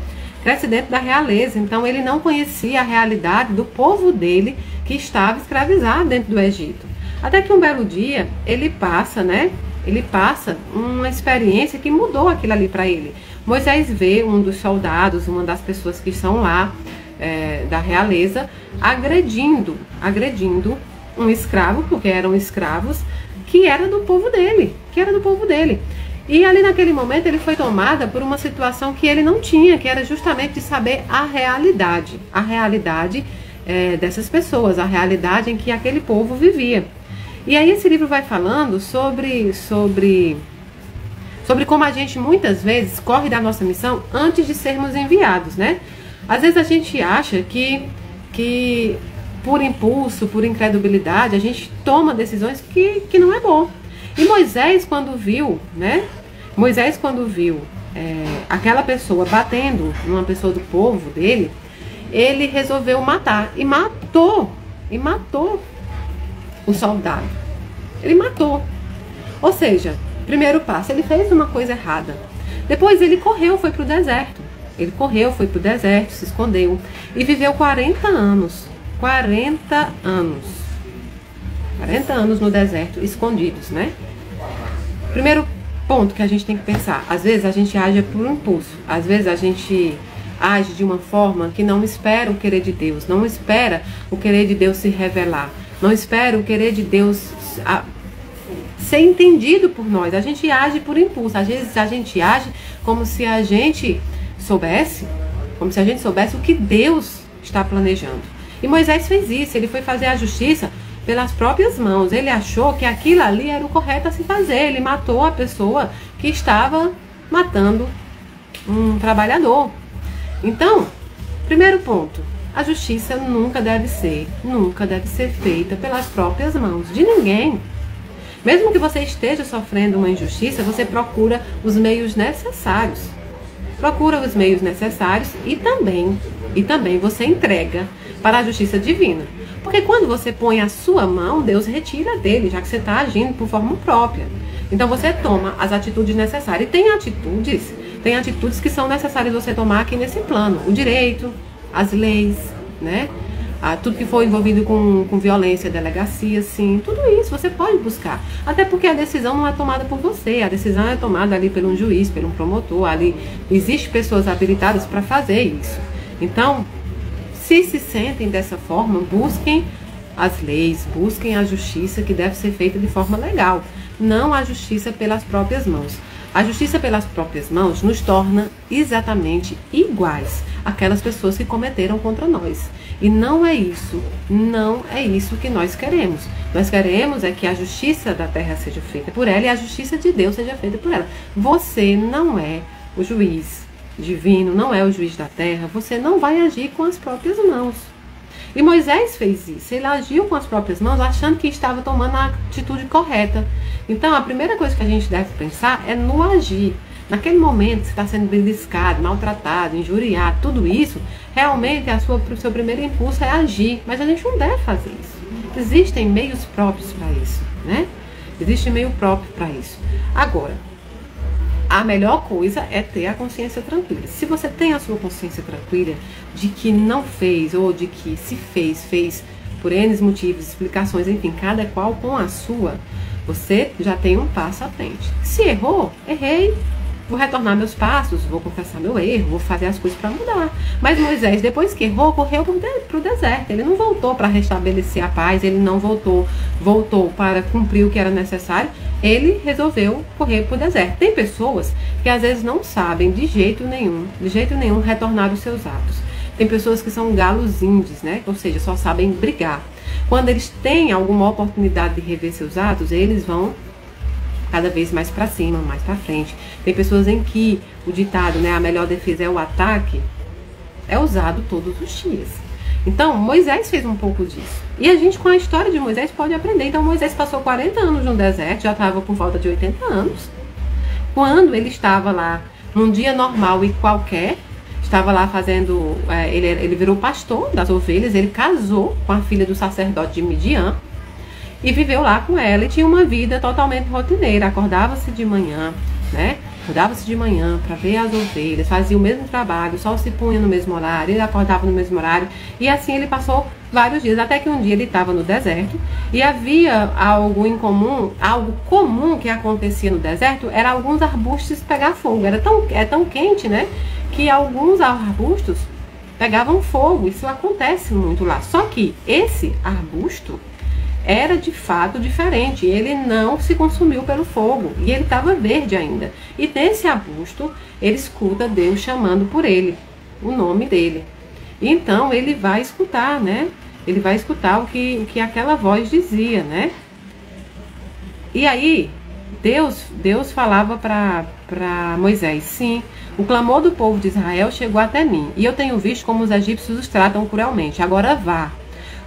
Cresce dentro da realeza, então ele não conhecia a realidade do povo dele que estava escravizado dentro do Egito. Até que um belo dia ele passa, né? Ele passa uma experiência que mudou aquilo ali para ele. Moisés vê um dos soldados, uma das pessoas que estão lá da realeza, agredindo um escravo, porque eram escravos, que era do povo dele, E ali naquele momento ele foi tomado por uma situação que ele não tinha, que era justamente de saber a realidade dessas pessoas, a realidade em que aquele povo vivia. E aí esse livro vai falando sobre como a gente muitas vezes corre da nossa missão antes de sermos enviados, né? Às vezes a gente acha que por impulso, por incredulidade, a gente toma decisões que não é bom. E Moisés, quando viu, né? Aquela pessoa batendo numa pessoa do povo dele, ele resolveu matar. E matou o soldado. Ele matou. Ou seja, primeiro passo, ele fez uma coisa errada. Depois ele correu, foi para o deserto. Se escondeu e viveu 40 anos. 40 anos no deserto, escondidos, né? Primeiro ponto que a gente tem que pensar, às vezes a gente age por impulso, às vezes a gente age de uma forma que não espera o querer de Deus, não espera o querer de Deus se revelar, não espera o querer de Deus ser entendido por nós. A gente age por impulso, às vezes a gente age como se a gente soubesse o que Deus está planejando. E Moisés fez isso, ele foi fazer a justiça pelas próprias mãos. Ele achou que aquilo ali era o correto a se fazer. Ele matou a pessoa que estava matando um trabalhador. Então, primeiro ponto, a justiça nunca deve ser feita pelas próprias mãos de ninguém. Mesmo que você esteja sofrendo uma injustiça, você procura os meios necessários. E também você entrega para a justiça divina. Porque quando você põe a sua mão, Deus retira dele, já que você está agindo por forma própria. Então você toma as atitudes necessárias. E tem atitudes que são necessárias você tomar aqui nesse plano. O direito, as leis, né? Tudo que for envolvido com violência, delegacia, sim, tudo isso você pode buscar. Até porque a decisão não é tomada por você, a decisão é tomada ali por um juiz, por um promotor, ali existem pessoas habilitadas para fazer isso. Então, se sentem dessa forma, busquem as leis, busquem a justiça que deve ser feita de forma legal, não a justiça pelas próprias mãos. A justiça pelas próprias mãos nos torna exatamente iguais àquelas pessoas que cometeram contra nós. E não é isso que nós queremos. Nós queremos é que a justiça da terra seja feita por ela e a justiça de Deus seja feita por ela. Você não é o juiz divino, não é o juiz da terra, você não vai agir com as próprias mãos. E Moisés fez isso, ele agiu com as próprias mãos achando que estava tomando a atitude correta. Então a primeira coisa que a gente deve pensar é no agir. Naquele momento que você está sendo beliscado, maltratado, injuriado, tudo isso, realmente o seu primeiro impulso é agir, mas a gente não deve fazer isso. Existem meios próprios para isso, né? Existe meio próprio para isso. Agora, a melhor coisa é ter a consciência tranquila. Se você tem a sua consciência tranquila de que não fez, ou de que se fez por N motivos, explicações, enfim, cada qual com a sua, você já tem um passo à frente. Se errou, errei, vou retornar meus passos, vou confessar meu erro, vou fazer as coisas para mudar. Mas Moisés, depois que errou, correu para o deserto. Ele não voltou para restabelecer a paz, ele não voltou para cumprir o que era necessário. Ele resolveu correr para o deserto. Tem pessoas que às vezes não sabem de jeito nenhum retornar os seus atos. Tem pessoas que são galos índios, né? Ou seja, só sabem brigar. Quando eles têm alguma oportunidade de rever seus atos, eles vão cada vez mais para cima, mais para frente. Tem pessoas em que o ditado, né, a melhor defesa é o ataque, é usado todos os dias. Então, Moisés fez um pouco disso. E a gente, com a história de Moisés, pode aprender. Então, Moisés passou 40 anos no deserto, já estava por volta de 80 anos. Quando ele estava lá num dia normal e qualquer, estava lá fazendo, ele virou pastor das ovelhas, ele casou com a filha do sacerdote de Midian e viveu lá com ela e tinha uma vida totalmente rotineira. Acordava-se de manhã, né? Acordava-se de manhã para ver as ovelhas, fazia o mesmo trabalho, o sol se punha no mesmo horário, ele acordava no mesmo horário, e assim ele passou vários dias, até que um dia ele estava no deserto e havia algo em comum, algo comum que acontecia no deserto, era alguns arbustos pegar fogo. Era tão quente, né, que alguns arbustos pegavam fogo. Isso acontece muito lá. Só que esse arbusto era de fato diferente, ele não se consumiu pelo fogo e ele estava verde ainda. E nesse arbusto ele escuta Deus chamando por ele, o nome dele. Então ele vai escutar, né? Ele vai escutar o que aquela voz dizia, né? E aí Deus falava para Moisés: sim, o clamor do povo de Israel chegou até mim, e eu tenho visto como os egípcios os tratam cruelmente. Agora vá,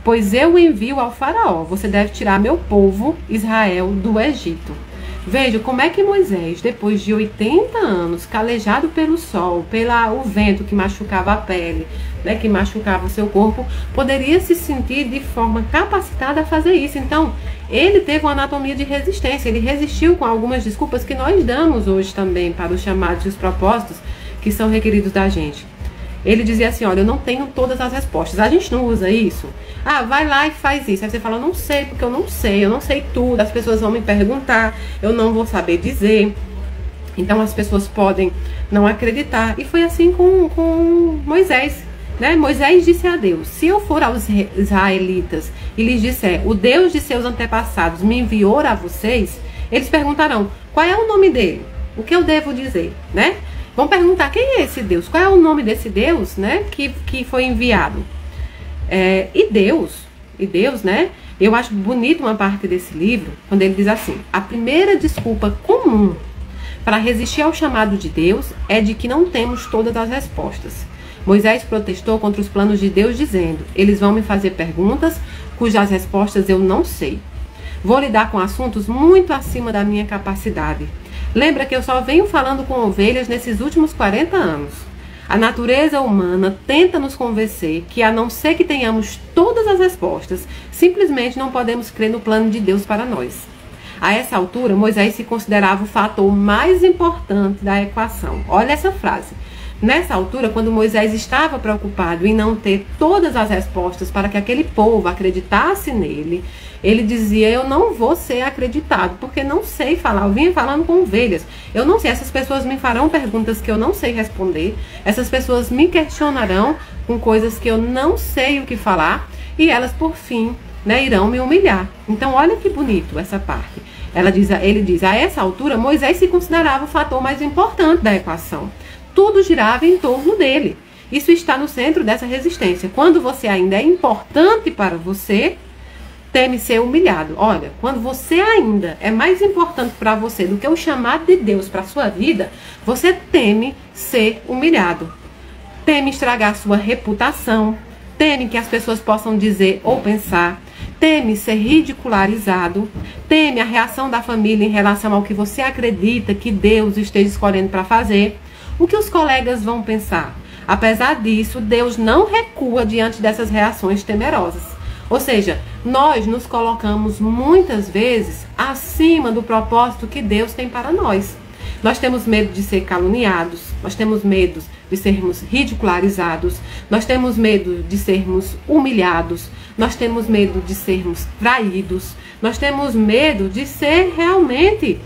pois eu o envio ao faraó. Você deve tirar meu povo, Israel, do Egito. Veja como é que Moisés, depois de 80 anos, calejado pelo sol, pelo vento que machucava a pele, né, que machucava o seu corpo, poderia se sentir de forma capacitada a fazer isso. Então, ele teve uma anatomia de resistência. Ele resistiu com algumas desculpas que nós damos hoje também para os chamados e os propósitos que são requeridos da gente. Ele dizia assim: olha, eu não tenho todas as respostas. A gente não usa isso. Ah, vai lá e faz isso. Aí você fala: eu não sei, porque eu não sei tudo. As pessoas vão me perguntar, eu não vou saber dizer. Então as pessoas podem não acreditar. E foi assim com Moisés, né? Moisés disse a Deus: se eu for aos israelitas e lhes disser, o Deus de seus antepassados me enviou a vocês, eles perguntarão: qual é o nome dele? O que eu devo dizer, né? Vão perguntar: quem é esse Deus? Qual é o nome desse Deus, né, que foi enviado? E Deus, né? Eu acho bonito uma parte desse livro, quando ele diz assim: a primeira desculpa comum para resistir ao chamado de Deus é de que não temos todas as respostas. Moisés protestou contra os planos de Deus, dizendo: eles vão me fazer perguntas cujas respostas eu não sei. Vou lidar com assuntos muito acima da minha capacidade. Lembra que eu só venho falando com ovelhas nesses últimos 40 anos. A natureza humana tenta nos convencer que, a não ser que tenhamos todas as respostas, simplesmente não podemos crer no plano de Deus para nós. A essa altura, Moisés se considerava o fator mais importante da equação. Olha essa frase. Nessa altura, quando Moisés estava preocupado em não ter todas as respostas para que aquele povo acreditasse nele, ele dizia: eu não vou ser acreditado, porque não sei falar. Eu vinha falando com ovelhas. Eu não sei, essas pessoas me farão perguntas que eu não sei responder. Essas pessoas me questionarão com coisas que eu não sei o que falar. E elas, por fim, né, irão me humilhar. Então, olha que bonito essa parte. Ele diz: a essa altura, Moisés se considerava o fator mais importante da equação. Tudo girava em torno dele. Isso está no centro dessa resistência. Quando você ainda é importante para você, teme ser humilhado. Olha, quando você ainda é mais importante para você do que o chamado de Deus para a sua vida, você teme ser humilhado. Teme estragar sua reputação. Teme que as pessoas possam dizer ou pensar. Teme ser ridicularizado. Teme a reação da família em relação ao que você acredita que Deus esteja escolhendo para fazer. O que os colegas vão pensar? Apesar disso, Deus não recua diante dessas reações temerosas. Ou seja, nós nos colocamos muitas vezes acima do propósito que Deus tem para nós. Nós temos medo de ser caluniados, nós temos medo de sermos ridicularizados, nós temos medo de sermos humilhados, nós temos medo de sermos traídos, nós temos medo de ser realmente...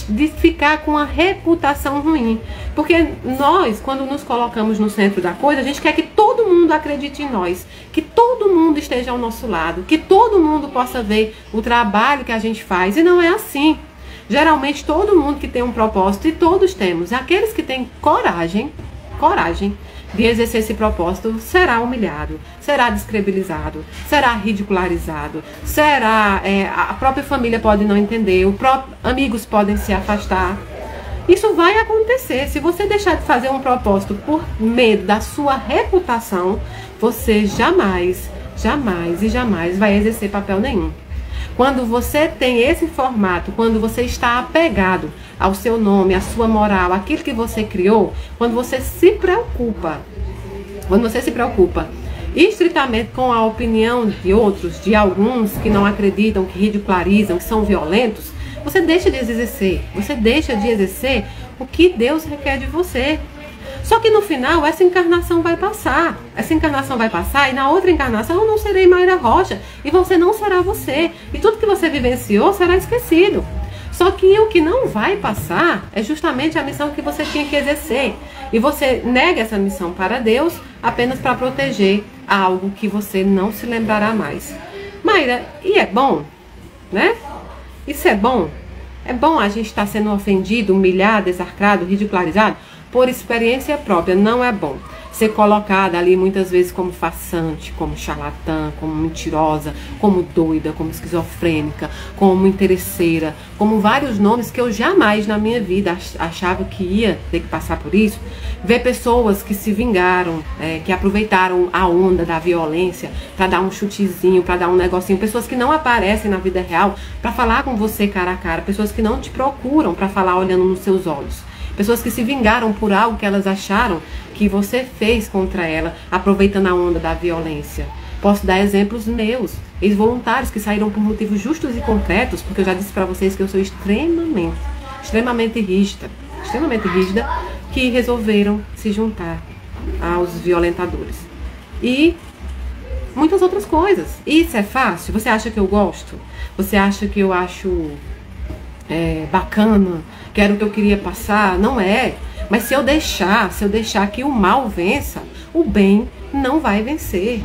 de ficar com a reputação ruim. Porque nós, quando nos colocamos no centro da coisa, a gente quer que todo mundo acredite em nós, que todo mundo esteja ao nosso lado, que todo mundo possa ver o trabalho que a gente faz. E não é assim. Geralmente todo mundo que tem um propósito, e todos temos, aqueles que têm coragem de exercer esse propósito, será humilhado, será descredibilizado, será ridicularizado, a própria família pode não entender, amigos podem se afastar. Isso vai acontecer. Se você deixar de fazer um propósito por medo da sua reputação, você jamais vai exercer papel nenhum. Quando você tem esse formato, quando você está apegado ao seu nome, à sua moral, aquilo que você criou, quando você se preocupa estritamente com a opinião de outros, de alguns que não acreditam, que ridicularizam, que são violentos, você deixa de exercer, o que Deus requer de você. Só que no final, essa encarnação vai passar. E na outra encarnação eu não serei Mayra Rocha. E você não será você. E tudo que você vivenciou será esquecido. Só que o que não vai passar é justamente a missão que você tinha que exercer. E você nega essa missão para Deus apenas para proteger algo que você não se lembrará mais. Mayra, e é bom? Né? Isso é bom? É bom a gente estar sendo ofendido, humilhado, exarcrado, ridicularizado? Por experiência própria, não é bom ser colocada ali muitas vezes como farsante, como charlatã, como mentirosa, como doida, como esquizofrênica, como interesseira, como vários nomes que eu jamais na minha vida achava que ia ter que passar por isso. Ver pessoas que se vingaram, que aproveitaram a onda da violência para dar um chutezinho, para dar um negocinho, pessoas que não aparecem na vida real para falar com você cara a cara, pessoas que não te procuram para falar olhando nos seus olhos. Pessoas que se vingaram por algo que elas acharam que você fez contra ela, aproveitando a onda da violência. Posso dar exemplos meus, ex-voluntários que saíram por motivos justos e concretos, porque eu já disse para vocês que eu sou extremamente rígida, que resolveram se juntar aos violentadores. E muitas outras coisas. Isso é fácil? Você acha que eu gosto? Você acha que eu acho bacana? Que era o que eu queria passar? Não é. Mas se eu deixar que o mal vença, o bem não vai vencer.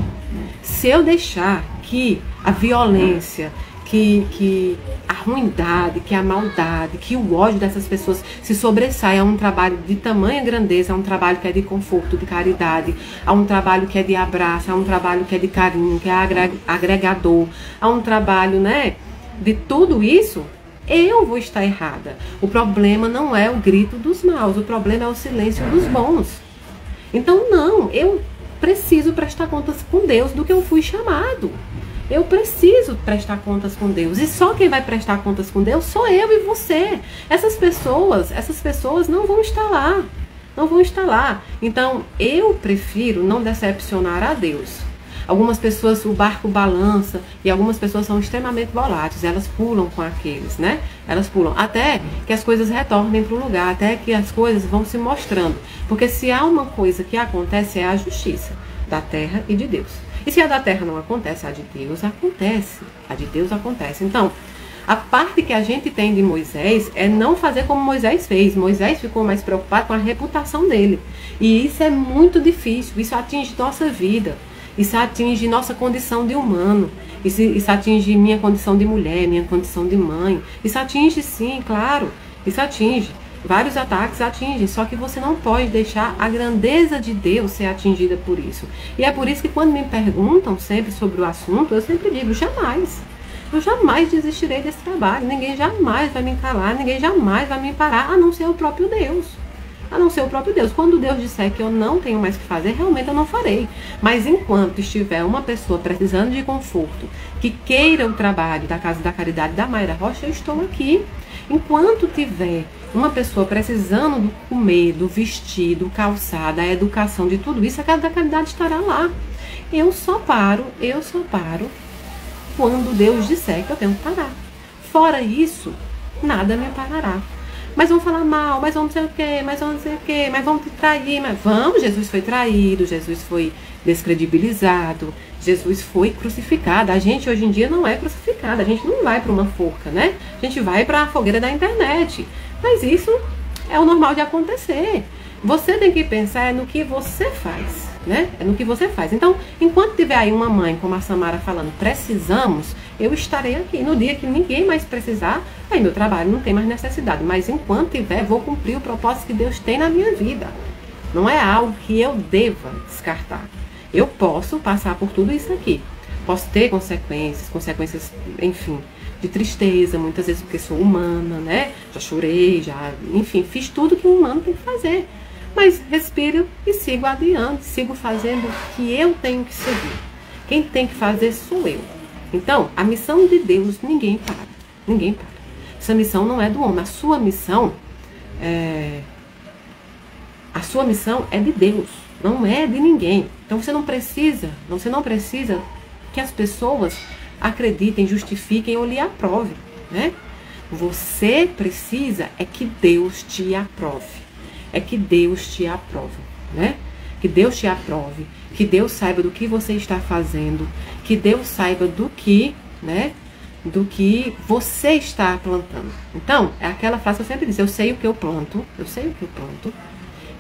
Se eu deixar que a violência, que a ruindade, que a maldade, que o ódio dessas pessoas se sobressaia a um trabalho de tamanha grandeza, a um trabalho que é de conforto, de caridade, a um trabalho que é de abraço, a um trabalho que é de carinho, que é agregador, a um trabalho, né, de tudo isso, eu vou estar errada. O problema não é o grito dos maus, o problema é o silêncio dos bons. Então não, eu preciso prestar contas com Deus do que eu fui chamado. Eu preciso prestar contas com Deus. E só quem vai prestar contas com Deus sou eu e você. Essas pessoas não vão estar lá. Não vão estar lá. Então eu prefiro não decepcionar a Deus. Algumas pessoas, o barco balança e algumas pessoas são extremamente voláteis. Elas pulam com aqueles, né? Elas pulam até que as coisas retornem para o lugar, até que as coisas vão se mostrando. Porque se há uma coisa que acontece é a justiça da terra e de Deus. E se a da terra não acontece, a de Deus acontece. A de Deus acontece. Então, a parte que a gente tem de Moisés é não fazer como Moisés fez. Moisés ficou mais preocupado com a reputação dele. E isso é muito difícil. Isso atinge nossa vida. Isso atinge nossa condição de humano. Isso atinge minha condição de mulher, minha condição de mãe. Isso atinge sim, claro. Isso atinge. Vários ataques atingem. Só que você não pode deixar a grandeza de Deus ser atingida por isso. E é por isso que quando me perguntam sempre sobre o assunto, eu sempre digo, jamais. Eu jamais desistirei desse trabalho. Ninguém jamais vai me calar, ninguém jamais vai me parar, a não ser o próprio Deus. A não ser o próprio Deus. Quando Deus disser que eu não tenho mais o que fazer, realmente eu não farei. Mas enquanto estiver uma pessoa precisando de conforto, que queira o trabalho da Casa da Caridade da Mayra Rocha, eu estou aqui. Enquanto tiver uma pessoa precisando do comer, do vestir, do calçar, da educação, de tudo isso, a Casa da Caridade estará lá. Eu só paro quando Deus disser que eu tenho que parar. Fora isso, nada me parará. Mas vão falar mal, mas vão não sei o quê, mas vão não sei o quê, mas vão te trair, mas vamos, Jesus foi traído, Jesus foi descredibilizado, Jesus foi crucificado. A gente hoje em dia não é crucificado, a gente não vai para uma forca, né? A gente vai para a fogueira da internet. Mas isso é o normal de acontecer. Você tem que pensar no que você faz, né? É no que você faz. Então, enquanto tiver aí uma mãe, como a Samara falando, precisamos, eu estarei aqui. No dia que ninguém mais precisar, aí meu trabalho não tem mais necessidade. Mas enquanto tiver, vou cumprir o propósito que Deus tem na minha vida. Não é algo que eu deva descartar. Eu posso passar por tudo isso aqui. Posso ter consequências, enfim, de tristeza, muitas vezes porque sou humana, né? Já chorei, enfim, fiz tudo que um humano tem que fazer. Mas respiro e sigo adiante, sigo fazendo o que eu tenho que seguir. Quem tem que fazer sou eu. Então, a missão de Deus, ninguém para. Ninguém para. Essa missão não é do homem. A sua missão é de Deus. Não é de ninguém. Então você não precisa que as pessoas acreditem, justifiquem ou lhe aprovem, né? Você precisa é que Deus te aprove. É que Deus te aprove, né? Que Deus te aprove, que Deus saiba do que você está fazendo, que Deus saiba do que, né? Do que você está plantando. Então, é aquela frase que eu sempre digo, eu sei o que eu planto,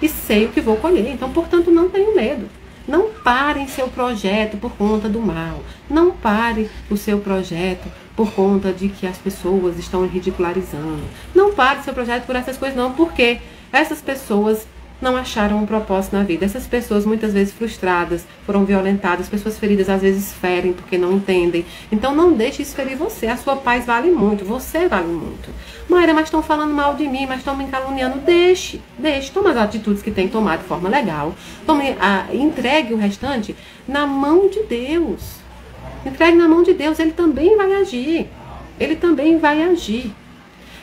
e sei o que vou colher. Então, portanto, não tenho medo. Não pare em seu projeto por conta do mal. Não pare o seu projeto por conta de que as pessoas estão ridicularizando. Não pare o seu projeto por essas coisas, não, porque essas pessoas não acharam um propósito na vida. Essas pessoas, muitas vezes frustradas, foram violentadas, pessoas feridas às vezes ferem porque não entendem. Então não deixe isso ferir você. A sua paz vale muito, você vale muito. Mayra, mas estão falando mal de mim, mas estão me caluniando. Deixe. Tome as atitudes que tem que tomar de forma legal. Entregue o restante na mão de Deus. Entregue na mão de Deus, Ele também vai agir. Ele também vai agir.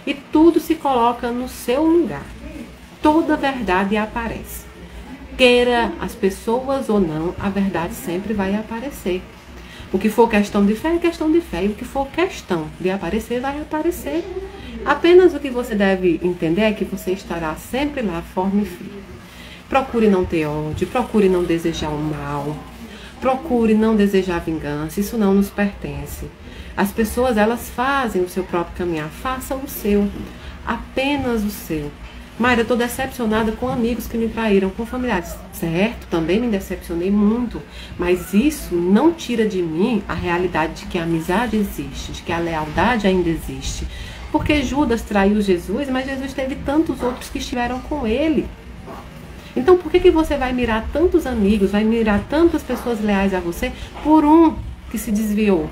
E tudo se coloca no seu lugar. Toda verdade aparece. Queira as pessoas ou não, a verdade sempre vai aparecer. O que for questão de fé é questão de fé. E o que for questão de aparecer, vai aparecer. Apenas o que você deve entender é que você estará sempre lá, forma e frio. Procure não ter ódio, procure não desejar o mal, procure não desejar vingança. Isso não nos pertence. As pessoas, elas fazem o seu próprio caminhar. Faça o seu. Apenas o seu. Mayra, eu estou decepcionada com amigos que me traíram, com familiares. Certo, também me decepcionei muito. Mas isso não tira de mim a realidade de que a amizade existe, de que a lealdade ainda existe. Porque Judas traiu Jesus, mas Jesus teve tantos outros que estiveram com ele. Então por que você vai mirar tantos amigos, vai mirar tantas pessoas leais a você por um que se desviou?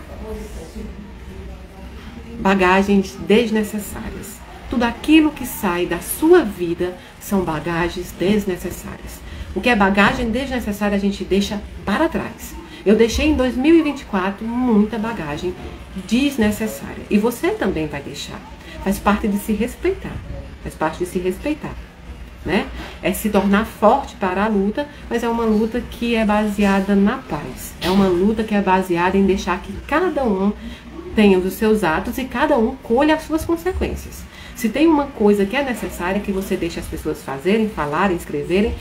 Bagagens desnecessárias. Tudo aquilo que sai da sua vida são bagagens desnecessárias. O que é bagagem desnecessária a gente deixa para trás. Eu deixei em 2024 muita bagagem desnecessária. E você também vai deixar. Faz parte de se respeitar. Faz parte de se respeitar. Né? É se tornar forte para a luta, mas é uma luta que é baseada na paz. É uma luta que é baseada em deixar que cada um tenha os seus atos e cada um colha as suas consequências. Se tem uma coisa que é necessária, que você deixe as pessoas fazerem, falarem, escreverem,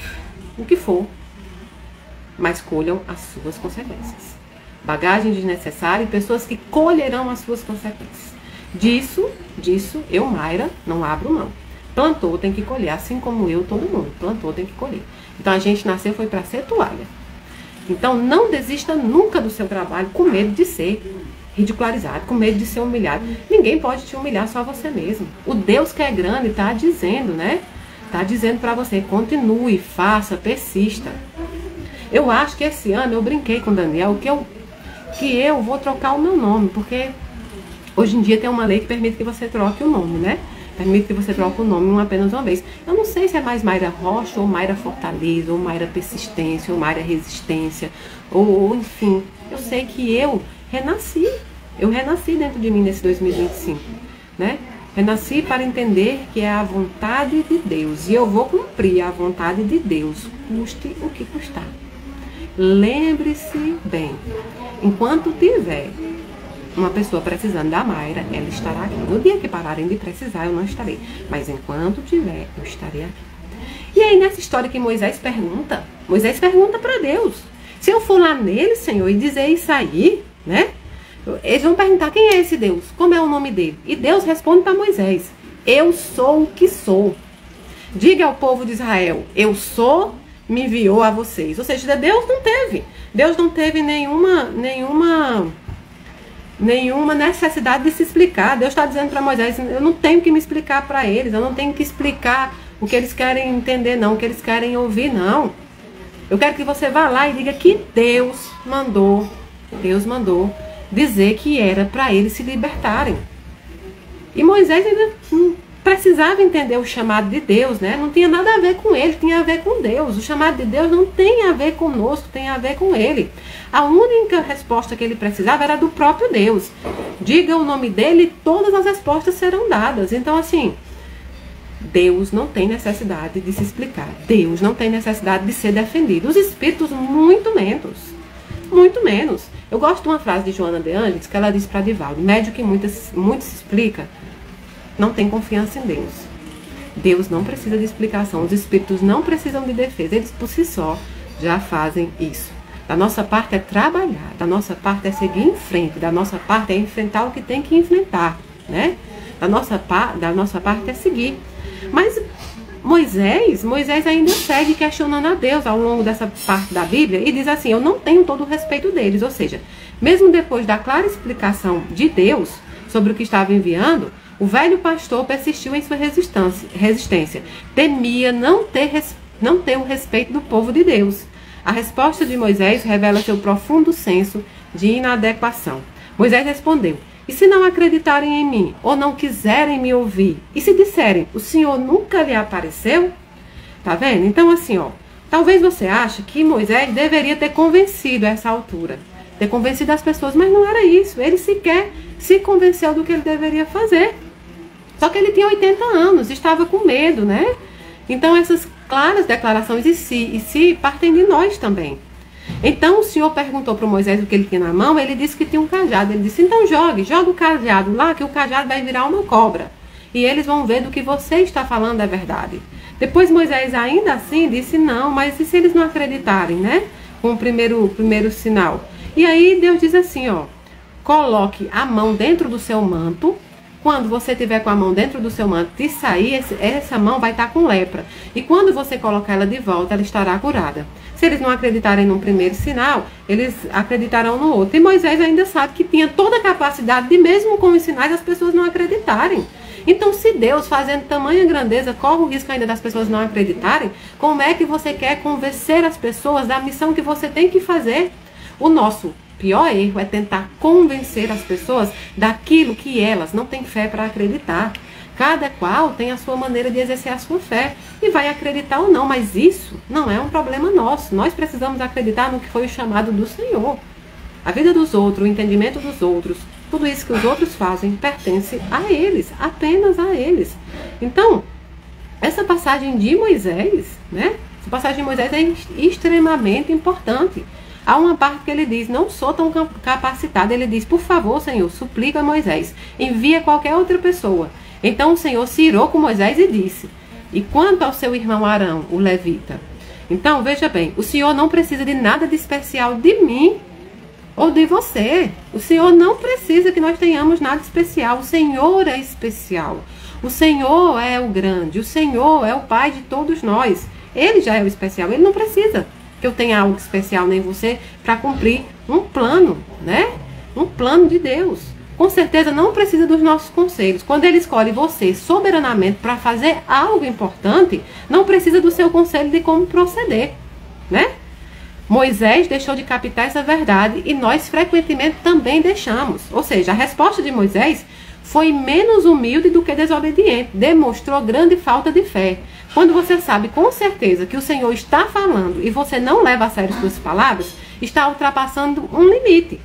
o que for, mas colham as suas consequências. Bagagem desnecessária e pessoas que colherão as suas consequências. Disso, eu, Mayra, não abro mão. Plantou, tem que colher, assim como eu, todo mundo. Plantou, tem que colher. Então a gente nasceu foi para ser toalha. Então não desista nunca do seu trabalho com medo de ser ridicularizado, com medo de ser humilhado. Ninguém pode te humilhar, só você mesmo. O Deus que é grande está dizendo, né? Está dizendo para você, continue, faça, persista. Eu acho que esse ano eu brinquei com o Daniel que eu vou trocar o meu nome, porque hoje em dia tem uma lei que permite que você troque o nome, né? Permite que você troque o nome apenas uma vez. Eu não sei se é mais Mayra Rocha, ou Mayra Fortaleza, ou Mayra Persistência, ou Mayra Resistência, ou enfim. Eu sei que eu renasci dentro de mim nesse 2025, né? Renasci para entender que é a vontade de Deus. E eu vou cumprir a vontade de Deus, custe o que custar. Lembre-se bem, enquanto tiver uma pessoa precisando da Mayra, ela estará aqui. No dia que pararem de precisar, eu não estarei. Mas enquanto tiver, eu estarei aqui. E aí, nessa história que Moisés pergunta para Deus. Se eu for lá nele, Senhor, e dizer isso aí, né? Eles vão perguntar, quem é esse Deus? Como é o nome dele? E Deus responde para Moisés, eu sou o que sou. Diga ao povo de Israel, eu sou, me enviou a vocês. Ou seja, Deus não teve nenhuma necessidade de se explicar. Deus está dizendo para Moisés, eu não tenho que me explicar para eles, eu não tenho que explicar o que eles querem entender, não, o que eles querem ouvir, não. Eu quero que você vá lá e diga que Deus mandou dizer que era para eles se libertarem. E Moisés ainda precisava entender o chamado de Deus, né? Não tinha nada a ver com ele, tinha a ver com Deus. O chamado de Deus não tem a ver conosco, tem a ver com ele. A única resposta que ele precisava era do próprio Deus. Diga o nome dele e todas as respostas serão dadas. Então, assim, Deus não tem necessidade de se explicar. Deus não tem necessidade de ser defendido. Os espíritos, muito menos. Muito menos. Eu gosto de uma frase de Joana de Ângeles que ela diz para Divaldo: médio que muito se explica, não tem confiança em Deus. Deus não precisa de explicação. Os espíritos não precisam de defesa. Eles por si só já fazem isso. Da nossa parte é trabalhar. Da nossa parte é seguir em frente. Da nossa parte é enfrentar o que tem que enfrentar, né? Da nossa parte é seguir. Mas Moisés ainda segue questionando a Deus ao longo dessa parte da Bíblia e diz assim: eu não tenho todo o respeito deles. Ou seja, mesmo depois da clara explicação de Deus sobre o que estava enviando, o velho pastor persistiu em sua resistência. Temia não ter o respeito do povo de Deus. A resposta de Moisés revela seu profundo senso de inadequação. Moisés respondeu: e se não acreditarem em mim, ou não quiserem me ouvir? E se disserem: o Senhor nunca lhe apareceu? Tá vendo? Então, assim, ó, talvez você ache que Moisés deveria ter convencido a essa altura, ter convencido as pessoas, mas não era isso. Ele sequer se convenceu do que ele deveria fazer. Só que ele tinha 80 anos, estava com medo, né? Então, essas claras declarações e se partem de nós também. Então o Senhor perguntou para Moisés o que ele tinha na mão. Ele disse que tinha um cajado. Ele disse: então joga o cajado lá, que o cajado vai virar uma cobra, e eles vão ver do que você está falando é verdade. Depois Moisés ainda assim disse: não, mas e se eles não acreditarem, né? Com o primeiro sinal. E aí Deus diz assim, ó: coloque a mão dentro do seu manto. Quando você tiver com a mão dentro do seu manto e sair, essa mão vai estar com lepra. E quando você colocar ela de volta, ela estará curada. Se eles não acreditarem no primeiro sinal, eles acreditarão no outro. E Moisés ainda sabe que tinha toda a capacidade de, mesmo com os sinais, as pessoas não acreditarem. Então, se Deus, fazendo tamanha grandeza, corre o risco ainda das pessoas não acreditarem, como é que você quer convencer as pessoas da missão que você tem que fazer? O nosso pior erro é tentar convencer as pessoas daquilo que elas não têm fé para acreditar. Cada qual tem a sua maneira de exercer a sua fé e vai acreditar ou não, mas isso não é um problema nosso. Nós precisamos acreditar no que foi o chamado do Senhor. A vida dos outros, o entendimento dos outros, tudo isso que os outros fazem pertence a eles, apenas a eles. Então, essa passagem de Moisés, né? Essa passagem de Moisés é extremamente importante. Há uma parte que ele diz: não sou tão capacitado. Ele diz: por favor, Senhor, suplica a Moisés, envia qualquer outra pessoa. Então o Senhor se irou com Moisés e disse: e quanto ao seu irmão Arão, o levita? Então, veja bem, o Senhor não precisa de nada de especial de mim ou de você. O Senhor não precisa que nós tenhamos nada especial. O Senhor é especial. O Senhor é o grande. O Senhor é o Pai de todos nós. Ele já é o especial. Ele não precisa que eu tenha algo especial, nem você, para cumprir um plano, né? Um plano de Deus. Com certeza não precisa dos nossos conselhos. Quando Ele escolhe você soberanamente para fazer algo importante, não precisa do seu conselho de como proceder, né? Moisés deixou de captar essa verdade e nós frequentemente também deixamos. Ou seja, a resposta de Moisés foi menos humilde do que desobediente. Demonstrou grande falta de fé. Quando você sabe com certeza que o Senhor está falando e você não leva a sério suas palavras, está ultrapassando um limite,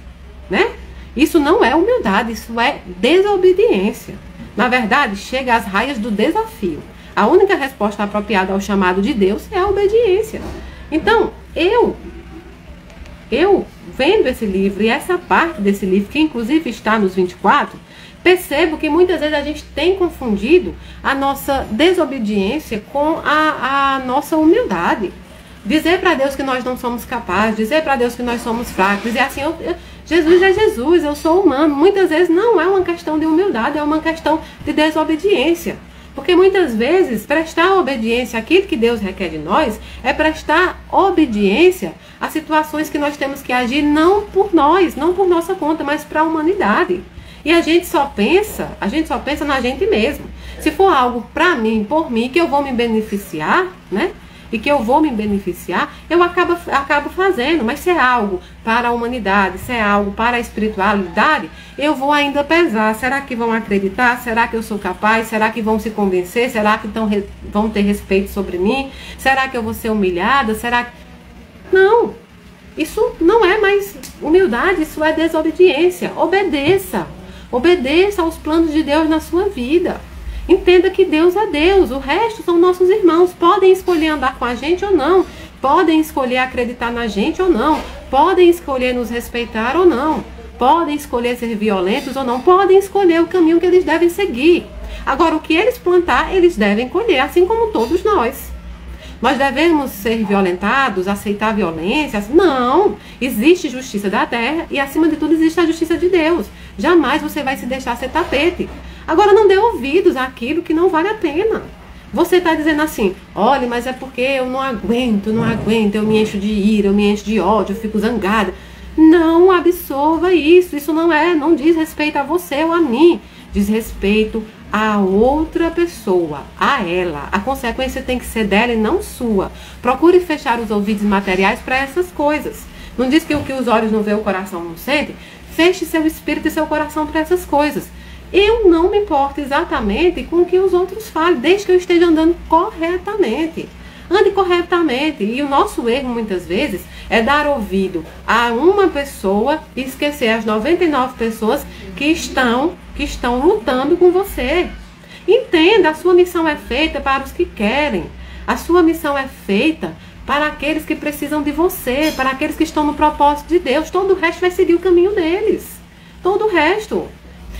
né? Isso não é humildade, isso é desobediência. Na verdade, chega às raias do desafio. A única resposta apropriada ao chamado de Deus é a obediência. Então, eu vendo esse livro e essa parte desse livro, que inclusive está nos 24, percebo que muitas vezes a gente tem confundido a nossa desobediência com a nossa humildade. Dizer para Deus que nós não somos capazes, dizer para Deus que nós somos fracos, dizer assim: Jesus é Jesus, eu sou humano. Muitas vezes não é uma questão de humildade, é uma questão de desobediência. Porque muitas vezes prestar obediência àquilo que Deus requer de nós é prestar obediência a situações que nós temos que agir não por nós, não por nossa conta, mas para a humanidade. E a gente só pensa na gente mesmo. Se for algo para mim, por mim, que eu vou me beneficiar, né? e que eu vou me beneficiar, eu acabo fazendo. Mas se é algo para a humanidade, se é algo para a espiritualidade, eu vou ainda pesar. Será que vão acreditar? Será que eu sou capaz? Será que vão se convencer? Será que vão ter respeito sobre mim? Será que eu vou ser humilhada? Será que... Não, isso não é mais humildade, isso é desobediência. Obedeça. Obedeça aos planos de Deus na sua vida. Entenda que Deus é Deus, o resto são nossos irmãos. Podem escolher andar com a gente ou não, podem escolher acreditar na gente ou não, podem escolher nos respeitar ou não, podem escolher ser violentos ou não, podem escolher o caminho que eles devem seguir. Agora, o que eles plantar, eles devem colher, assim como todos nós. Nós devemos ser violentados, aceitar violências? Não! Existe justiça da terra e, acima de tudo, existe a justiça de Deus. Jamais você vai se deixar ser tapete. Agora, não dê ouvidos àquilo que não vale a pena. Você está dizendo assim, olha, mas é porque eu não aguento, eu me encho de ira, eu me encho de ódio, eu fico zangada. Não absorva isso, isso não diz respeito a você ou a mim, diz respeito a outra pessoa, a ela. A consequência tem que ser dela e não sua. Procure fechar os ouvidos materiais para essas coisas. Não diz que o que os olhos não vê, o coração não sente? Feche seu espírito e seu coração para essas coisas. Eu não me importo exatamente com o que os outros falem, desde que eu esteja andando corretamente. Ande corretamente. E o nosso erro, muitas vezes, é dar ouvido a uma pessoa e esquecer as 99 pessoas que estão lutando com você. Entenda, a sua missão é feita para os que querem. A sua missão é feita para aqueles que precisam de você, para aqueles que estão no propósito de Deus. Todo o resto vai seguir o caminho deles. Todo o resto.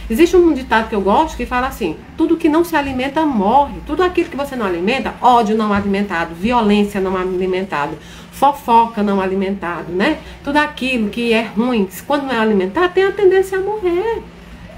Existe um ditado que eu gosto que fala assim, tudo que não se alimenta morre. Tudo aquilo que você não alimenta, ódio não alimentado, violência não alimentado, fofoca não alimentado, né? Tudo aquilo que é ruim, quando não é alimentado, tem a tendência a morrer.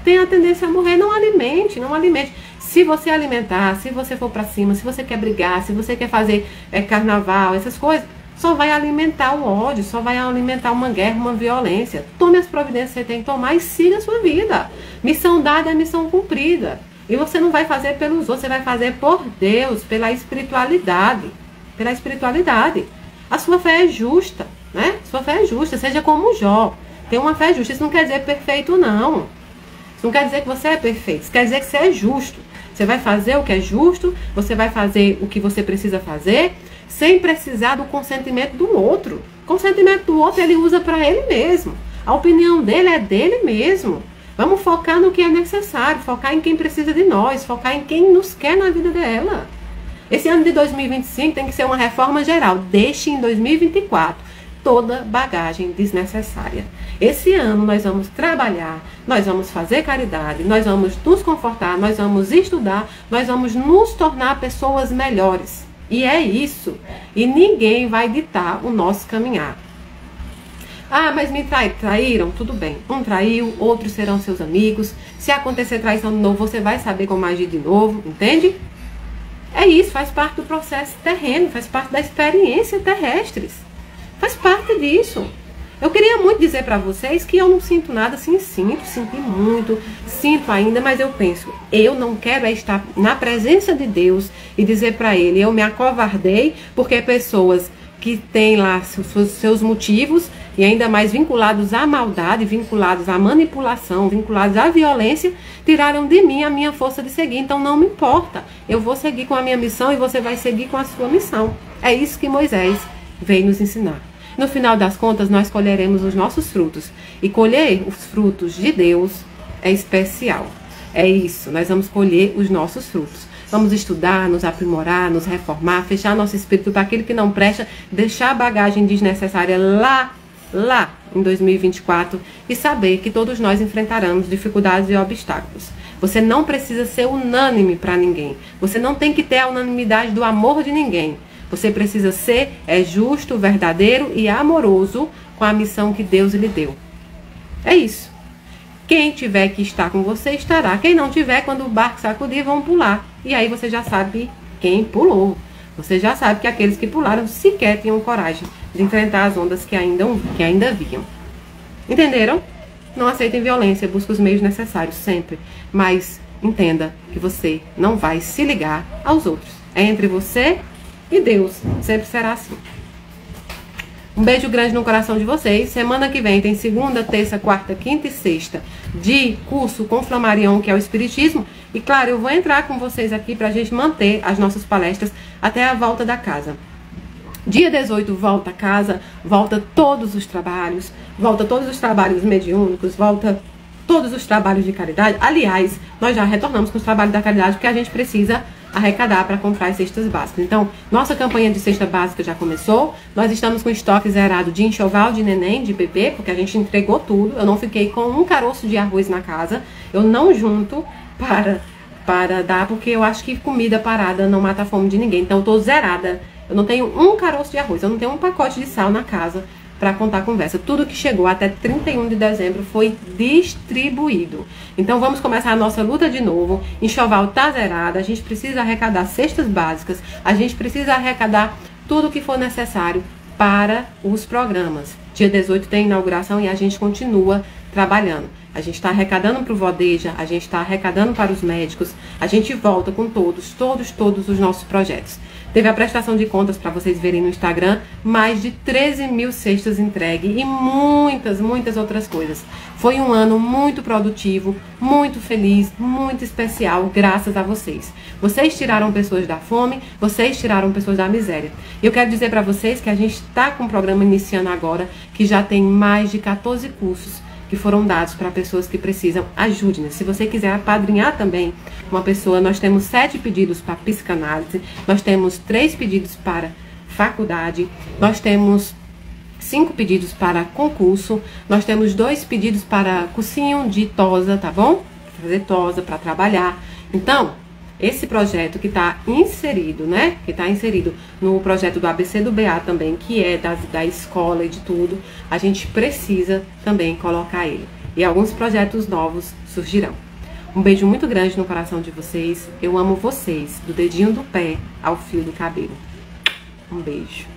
Tem a tendência a morrer. Não alimente, não alimente. Se você alimentar, se você for pra cima, se você quer brigar, se você quer fazer carnaval, essas coisas, só vai alimentar o ódio, só vai alimentar uma guerra, uma violência. Tome as providências que você tem que tomar e siga a sua vida. Missão dada é missão cumprida. E você não vai fazer pelos outros, você vai fazer por Deus, pela espiritualidade. Pela espiritualidade. A sua fé é justa, né? Sua fé é justa, seja como Jó. Tem uma fé justa. Isso não quer dizer perfeito, não. Isso não quer dizer que você é perfeito. Isso quer dizer que você é justo. Você vai fazer o que é justo, você vai fazer o que você precisa fazer, sem precisar do consentimento do outro. O consentimento do outro ele usa para ele mesmo. A opinião dele é dele mesmo. Vamos focar no que é necessário, focar em quem precisa de nós, focar em quem nos quer na vida dela. Esse ano de 2025 tem que ser uma reforma geral. Deixe em 2024 toda bagagem desnecessária. Esse ano nós vamos trabalhar, nós vamos fazer caridade, nós vamos nos confortar, nós vamos estudar, nós vamos nos tornar pessoas melhores. E é isso. E ninguém vai ditar o nosso caminhar. Ah, mas me traíram? Tudo bem. Um traiu, outros serão seus amigos. Se acontecer traição de novo, você vai saber como agir de novo, entende? É isso, faz parte do processo terreno, faz parte da experiência terrestre. Faz parte disso. Eu queria muito dizer para vocês que eu não sinto nada, sim, senti muito, sinto ainda, mas eu penso, eu não quero estar na presença de Deus e dizer para Ele, eu me acovardei porque pessoas que têm lá seus motivos e ainda mais vinculados à maldade, vinculados à manipulação, vinculados à violência, tiraram de mim a minha força de seguir. Então não me importa, eu vou seguir com a minha missão e você vai seguir com a sua missão. É isso que Moisés veio nos ensinar. No final das contas, nós colheremos os nossos frutos. E colher os frutos de Deus é especial. É isso, nós vamos colher os nossos frutos. Vamos estudar, nos aprimorar, nos reformar, fechar nosso espírito para aquilo que não presta, deixar a bagagem desnecessária lá em 2024 e saber que todos nós enfrentaremos dificuldades e obstáculos. Você não precisa ser unânime para ninguém. Você não tem que ter a unanimidade do amor de ninguém. Você precisa ser justo, verdadeiro e amoroso com a missão que Deus lhe deu. É isso. Quem tiver que estar com você, estará. Quem não tiver, quando o barco sacudir, vão pular. E aí você já sabe quem pulou. Você já sabe que aqueles que pularam sequer tinham coragem de enfrentar as ondas que ainda vinham. Entenderam? Não aceitem violência, busque os meios necessários sempre. Mas entenda que você não vai se ligar aos outros. É entre você e Deus sempre será assim. Um beijo grande no coração de vocês. Semana que vem tem segunda, terça, quarta, quinta e sexta de curso com Flammarion, que é o Espiritismo. E claro, eu vou entrar com vocês aqui pra gente manter as nossas palestras até a volta da casa. Dia 18 volta a casa, volta todos os trabalhos mediúnicos, volta todos os trabalhos de caridade. Aliás, nós já retornamos com os trabalhos da caridade porque a gente precisa arrecadar para comprar as cestas básicas. Então, nossa campanha de cesta básica já começou. Nós estamos com estoque zerado de enxoval, de neném, de bebê, porque a gente entregou tudo. Eu não fiquei com um caroço de arroz na casa. Eu não junto para dar, porque eu acho que comida parada não mata a fome de ninguém. Então, eu tô zerada. Eu não tenho um caroço de arroz, eu não tenho um pacote de sal na casa para contar a conversa. Tudo que chegou até 31 de dezembro foi distribuído. Então vamos começar a nossa luta de novo. Enxoval tá zerada, a gente precisa arrecadar cestas básicas, a gente precisa arrecadar tudo que for necessário para os programas. Dia 18 tem inauguração e a gente continua trabalhando. A gente está arrecadando para o Vodeja, a gente está arrecadando para os médicos, a gente volta com todos os nossos projetos. Teve a prestação de contas para vocês verem no Instagram, mais de 13 mil cestas entregues e muitas outras coisas. Foi um ano muito produtivo, muito feliz, muito especial, graças a vocês. Vocês tiraram pessoas da fome, vocês tiraram pessoas da miséria. E eu quero dizer para vocês que a gente está com um programa iniciando agora, que já tem mais de 14 cursos que foram dados para pessoas que precisam. Ajude-nos. Se você quiser apadrinhar também uma pessoa, nós temos 7 pedidos para psicanálise, nós temos 3 pedidos para faculdade, nós temos 5 pedidos para concurso, nós temos 2 pedidos para cursinho de tosa, tá bom? Pra fazer tosa, para trabalhar. Então, esse projeto que está inserido, né? Que está inserido no projeto do ABC do BA também, que é da escola e de tudo, a gente precisa também colocar ele. E alguns projetos novos surgirão. Um beijo muito grande no coração de vocês. Eu amo vocês, do dedinho do pé ao fio do cabelo. Um beijo.